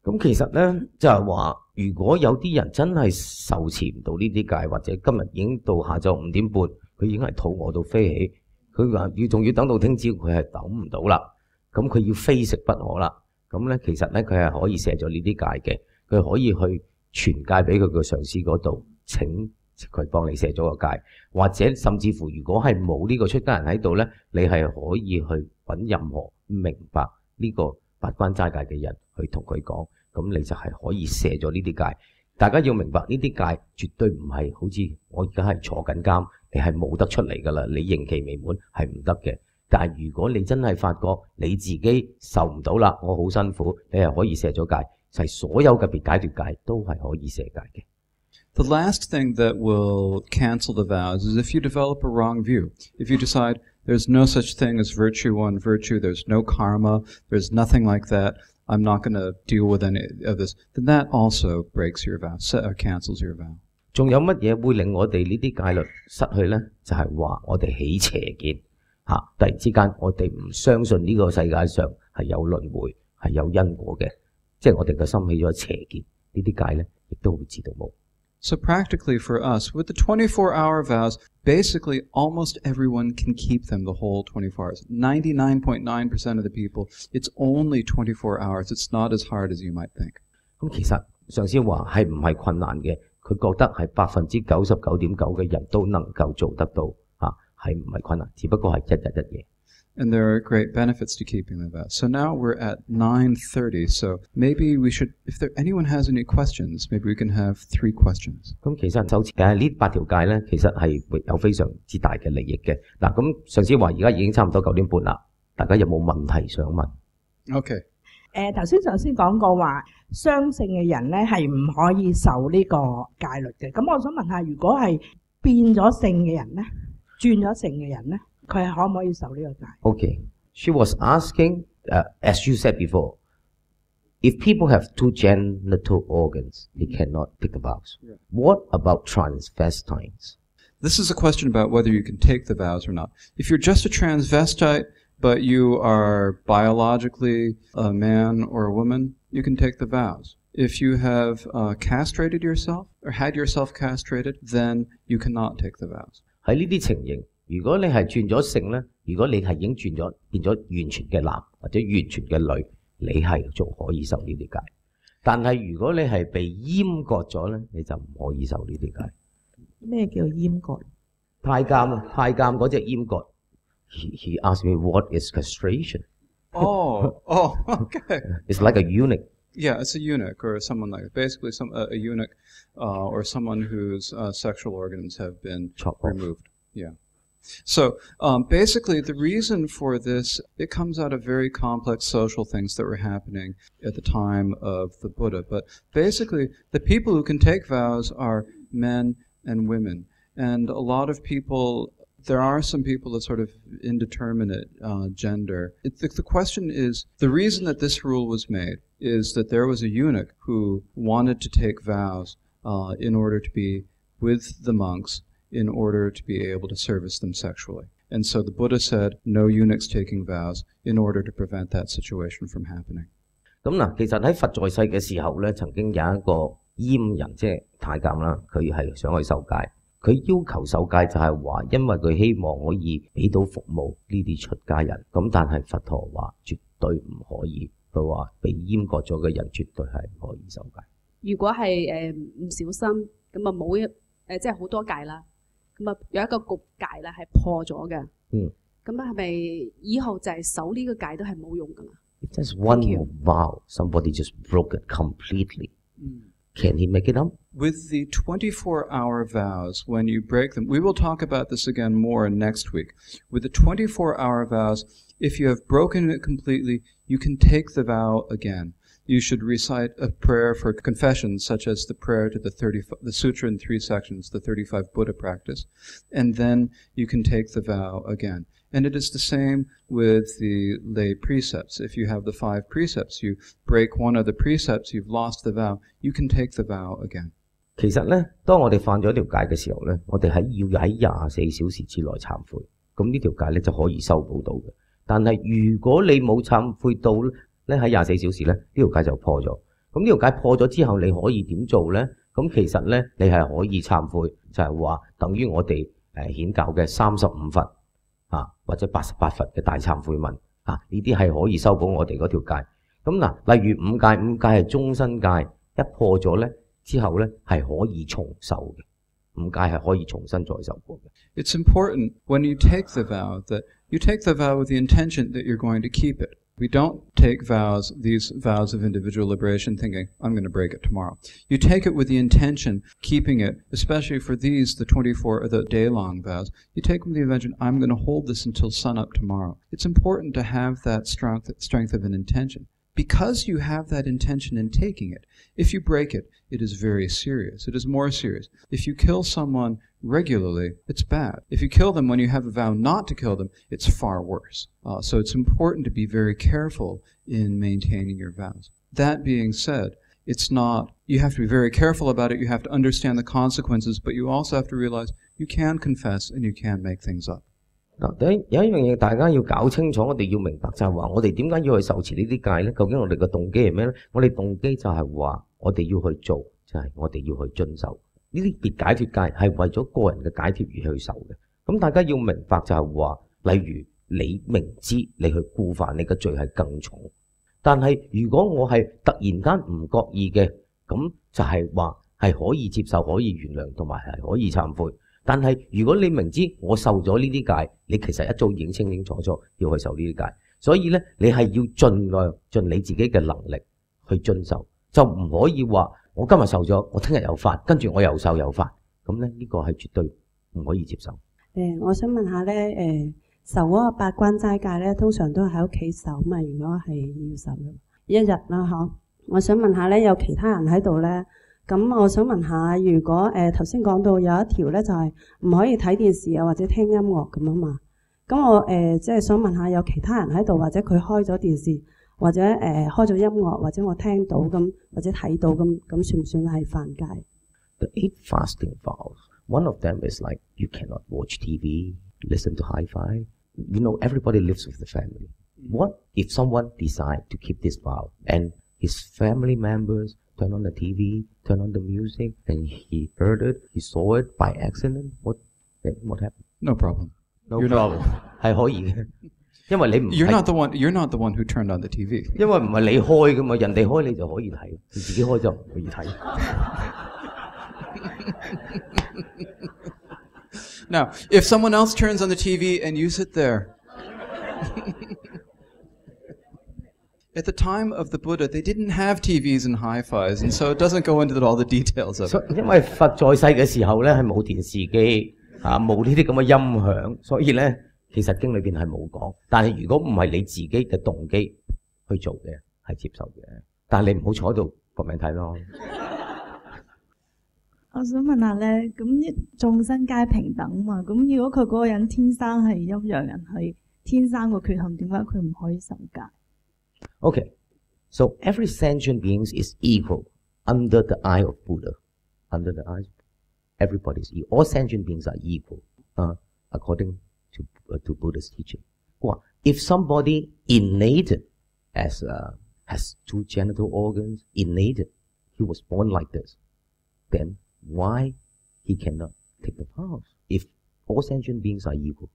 咁其實咧就係話，如果有啲人真係受持唔到呢啲戒，或者今日已經到下晝5點半，佢已經係肚餓到飛起，佢話仲要等到聽朝，佢係等唔到啦。咁佢要非食不可啦。咁咧其實咧佢係可以卸咗呢啲戒嘅，佢可以去傳戒俾佢個上司嗰度，請佢幫你卸咗個戒，或者甚至乎如果係冇呢個出家人喺度咧，你係可以去揾任何明白呢個8關齋戒嘅人去同佢講，咁你就係可以卸咗呢啲戒。大家要明白呢啲戒絕對唔係好似我而家係坐緊監，你係冇得出嚟㗎啦，你刑期未滿係唔得嘅。但係如果你真係發覺你自己受唔到啦，我好辛苦，你係可以赦咗戒，就係所有嘅別解脫戒都係可以赦戒嘅。The last thing that will cancel the vows is if you develop a wrong view. If you decide there's no such thing as virtue on virtue, there's no karma, there's nothing like that, I'm not going to deal with any of this, then that also breaks your vow, cancels your vow. 仲有乜嘢會令我哋呢啲戒律失去呢？就係話我哋起邪見突然之間我哋唔相信呢個世界上係有輪迴，係有因果嘅，即係我哋嘅心起咗邪見，呢啲戒呢亦都會自動冇。So practically for us, with the 24-hour vows, basically almost everyone can keep them the whole 24 hours. 99.9% of the people, it's only 24 hours. It's not as hard as you might think. 咁其實上司話係唔係困難嘅？佢覺得係99.9%嘅人都能夠做得到係唔係困難？只不過係一日一夜。And there are great benefits to keeping the vows. So now we're at 9:30. So maybe we should, if anyone has any questions, maybe we can have 3 questions. 咁其實就呢8條戒咧，其實係有非常之大嘅利益嘅。嗱，咁上司話而家已經差唔多9點半啦，大家有冇問題想問 ？Okay. 頭先上司講過話，雙性嘅人咧係唔可以受呢個戒律嘅。咁我想問下，如果係變咗性嘅人咧，轉咗性嘅人咧？佢可唔可以受呢個戒 Okay. She was asking, as you said before, if people have 2 genital organs, they cannot take the vows. Yeah. What about transvestites? This is a question about whether you can take the vows or not. If you're just a transvestite, but you are biologically a man or a woman, you can take the vows. If you have castrated yourself or had yourself castrated, then you cannot take the vows. 喺呢啲情形，如果你係轉咗性咧，如果你係已經轉咗變咗完全嘅男或者完全嘅女，你係仲可以受呢啲戒。但係如果你係被閹割咗咧，你就唔可以受呢啲戒。咩叫閹割？太監嗰隻閹割。He asked me what is castration. Oh, okay. It's like a eunuch. Yeah, it's a eunuch or someone like basically a eunuch or someone whose sexual organs have been removed. Yeah. So basically the reason for this, it comes out of very complex social things that were happening at the time of the Buddha. But basically the people who can take vows are men and women. And a lot of people, there are some people that sort of indeterminate gender. The question is, the reason that this rule was made is that there was a eunuch who wanted to take vows in order to be with the monks in order to be able to service them sexually. And so the Buddha said, no eunuchs taking vows in order to prevent that situation from happening. 咁嗱，其實喺佛在世嘅時候咧，曾經有一個閹人，即係太監啦，佢係想去受戒。佢要求受戒就係話，因為佢希望可以俾到服務呢啲出家人。咁但係佛陀話絕對唔可以，佢話被閹割咗嘅人絕對係唔可以受戒。如果係唔小心咁啊冇即係好多戒啦，咁啊有一個局戒啦係破咗嘅。咁啊係咪以後就係守呢個戒都係冇用㗎嘛？ If there's one vow, somebody just broke it completely. Can he make it up? With the 24-hour vows, when you break them, we will talk about this again more next week. With the 24-hour vows, if you have broken it completely, you can take the vow again. You should recite a prayer for confession, such as the prayer to the sutra in 3 sections, the 35 Buddha practice, and then you can take the vow again. And it is the same with the lay precepts. If you have the 5 precepts, you break one of the precepts, you've lost the vow, you can take the vow again. 其實咧，當我哋犯咗條戒嘅時候咧，我哋要喺24小時之內懺悔，咁呢條戒咧就可以修補到嘅。但係如果你冇懺悔到咧，喺24小時咧，呢條戒就破咗。咁呢條戒破咗之後，你可以點做咧？咁其實咧，你係可以懺悔，就係話等於我哋顯教嘅35佛。或者88佛嘅大懺悔文呢啲係可以修補我哋嗰條戒。咁嗱，例如5戒係終身戒，一破咗咧之後咧係可以重修嘅。5戒係可以重新再修過嘅。It's important when you take the vow that you take the vow with the intention that you're going to keep it. We don't take vows, these vows of individual liberation, thinking, I'm going to break it tomorrow. You take it with the intention, keeping it, especially for these, the day-long vows, you take them with the intention, I'm going to hold this until sunup tomorrow. It's important to have that strength of an intention. Because you have that intention in taking it, if you break it, it is very serious. It is more serious. If you kill someone regularly, it's bad. If you kill them when you have a vow not to kill them, it's far worse. So it's important to be very careful in maintaining your vows. That being said, it's not, you have to be very careful about it, you have to understand the consequences, but you also have to realize you can confess and you can make things up. 嗱，有一樣嘢大家要搞清楚，我哋要明白就係話，我哋點解要去受持呢啲戒呢？究竟我哋嘅動機係咩呢？我哋動機就係話，我哋要去做，就係我哋要去遵守呢啲別解脫戒，係為咗個人嘅解脫而去受嘅。咁大家要明白就係話，例如你明知你去故犯，你嘅罪係更重。但係如果我係突然間唔覺意嘅，咁就係話係可以接受、可以原諒同埋係可以懺悔。但係如果你明知我受咗呢啲戒，你其實一早已經清清楚楚要去受呢啲戒，所以咧你係要盡量盡你自己嘅能力去遵守，就唔可以話我今日受咗，我聽日又犯，跟住我又受又犯，咁咧呢個係絕對唔可以接受。我想問下咧，受嗰個八關齋戒咧，通常都係喺屋企守嘛？如果係要守嘅，一日啦嗬。我想問下咧，有其他人喺度咧？咁我想問下，如果頭先講到有一條咧，就係唔可以睇電視啊，或者聽音樂咁啊嘛。咁我即係想問下，有其他人喺度，或者佢開咗電視，或者開咗音樂，或者我聽到咁，或者睇到咁算唔算係犯戒 The 8 fasting vows. One of them is like you cannot watch TV, listen to hi-fi. You know, everybody lives with the family. What if someone decide to keep this vow and his family members turn on the TV, turn on the music, and he heard it, he saw it by accident? What happened? No problem. No problem. 係可以嘅，因為你唔 You're not the one who turned on the TV. 因為唔係你開㗎嘛，人哋開你就可以睇，你自己開就唔可以睇。Now, if someone else turns on the TV and you sit there, at the time of the Buddha, they didn't have TVs and hi-fis, and so it doesn't go into all the details of it. 因為佛在世嘅時候咧，係冇電視機冇呢啲咁嘅音響，所以咧其實經裏邊係冇講。但係如果唔係你自己嘅動機去做嘅，係接受嘅。但係你唔好坐喺度搏命睇咯。我想問下咧，咁眾生皆平等嘛？咁如果佢嗰個人天生係陰陽人，係天生個缺陷，點解佢唔可以受戒？ Okay, so every sentient being is equal under the eye of Buddha. Under the eyes, everybody is equal. All sentient beings are equal, according to Buddha's teaching. Well, if somebody innated has 2 genital organs, innated, he was born like this, then why he cannot take the vows? If all sentient beings are equal.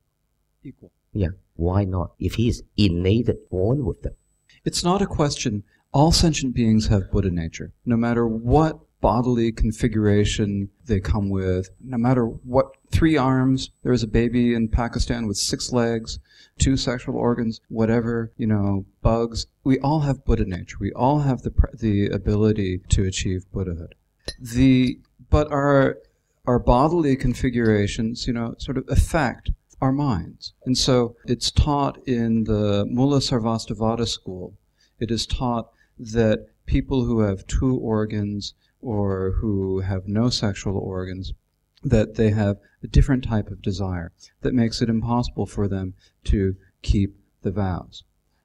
Equal. Yeah, why not? If he is innated, born with them. It's not a question. All sentient beings have Buddha nature. No matter what bodily configuration they come with, no matter what 3 arms, there is a baby in Pakistan with 6 legs, 2 sexual organs, whatever, bugs. We all have Buddha nature. We all have the ability to achieve Buddhahood. But our bodily configurations, sort of affect our minds. And so it's taught in the Mula Sarvastivada school. It is taught that people who have 2 organs or who have no sexual organs, that they have a different type of desire that makes it impossible for them to keep the vows.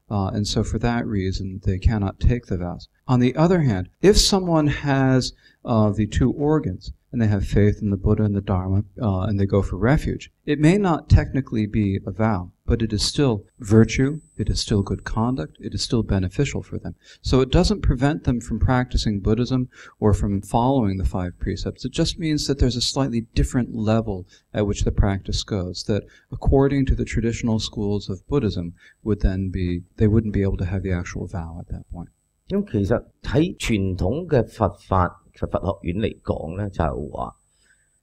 And so for that reason, they cannot take the vows. On the other hand, if someone has the 2 organs, and they have faith in the Buddha and the Dharma, and they go for refuge, it may not technically be a vow, but it is still virtue, it is still good conduct, it is still beneficial for them. So it doesn't prevent them from practicing Buddhism or from following the 5 precepts. It just means that there's a slightly different level at which the practice goes, that according to the traditional schools of Buddhism, they wouldn't be able to have the actual vow at that point. 咁其實喺傳統嘅佛學院嚟講咧，就係話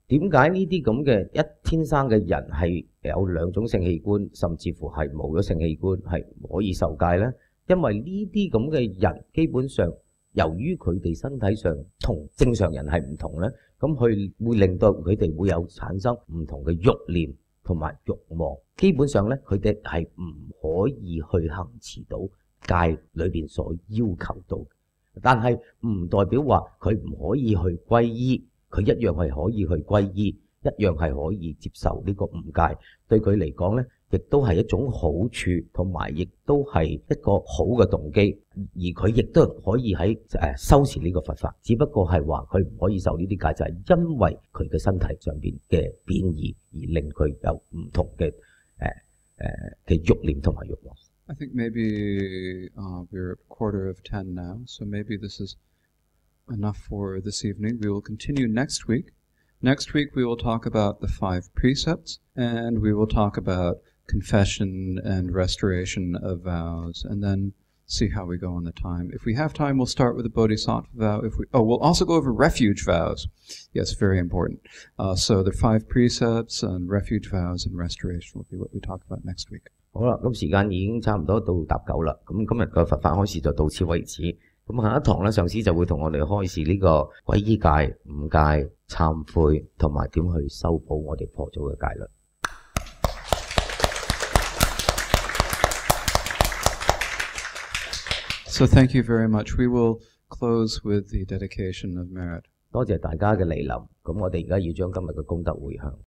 點解呢啲咁嘅天生嘅人係有2種性器官，甚至乎係冇咗性器官係唔可以受戒咧？因為呢啲咁嘅人基本上由於佢哋身體上同正常人係唔同咧，咁佢會令到佢哋會有產生唔同嘅慾念同埋慾望。基本上咧，佢哋係唔可以去行持到戒裏邊所要求到，但係唔代表話佢唔可以去歸依，佢一樣係可以去歸依，一樣係可以接受呢個五戒。對佢嚟講咧，亦都係一種好處，同埋亦都係一個好嘅動機，而佢亦都可以喺修持呢個佛法。只不過係話佢唔可以受呢啲戒，就係因為佢嘅身體上邊嘅變異而令佢有唔同嘅慾念同埋慾望。I think maybe we're at 9:45 now, so maybe this is enough for this evening. We will continue next week. Next week we will talk about the 5 precepts, and we will talk about confession and restoration of vows, and then see how we go on the time. If we have time, we'll start with the Bodhisattva vow. We'll also go over refuge vows. Yes, very important. So the 5 precepts and refuge vows and restoration will be what we talk about next week. 好啦，咁時間已經差唔多到搭9啦，咁今日嘅佛法開示就到此為止。咁下一堂咧，上師就會同我哋開示呢個皈依戒、五戒、懺悔同埋點去修補我哋破咗嘅戒律。So thank you very much. We will close with the dedication of merit. 多謝大家嘅嚟臨，咁我哋而家要將今日嘅功德回向。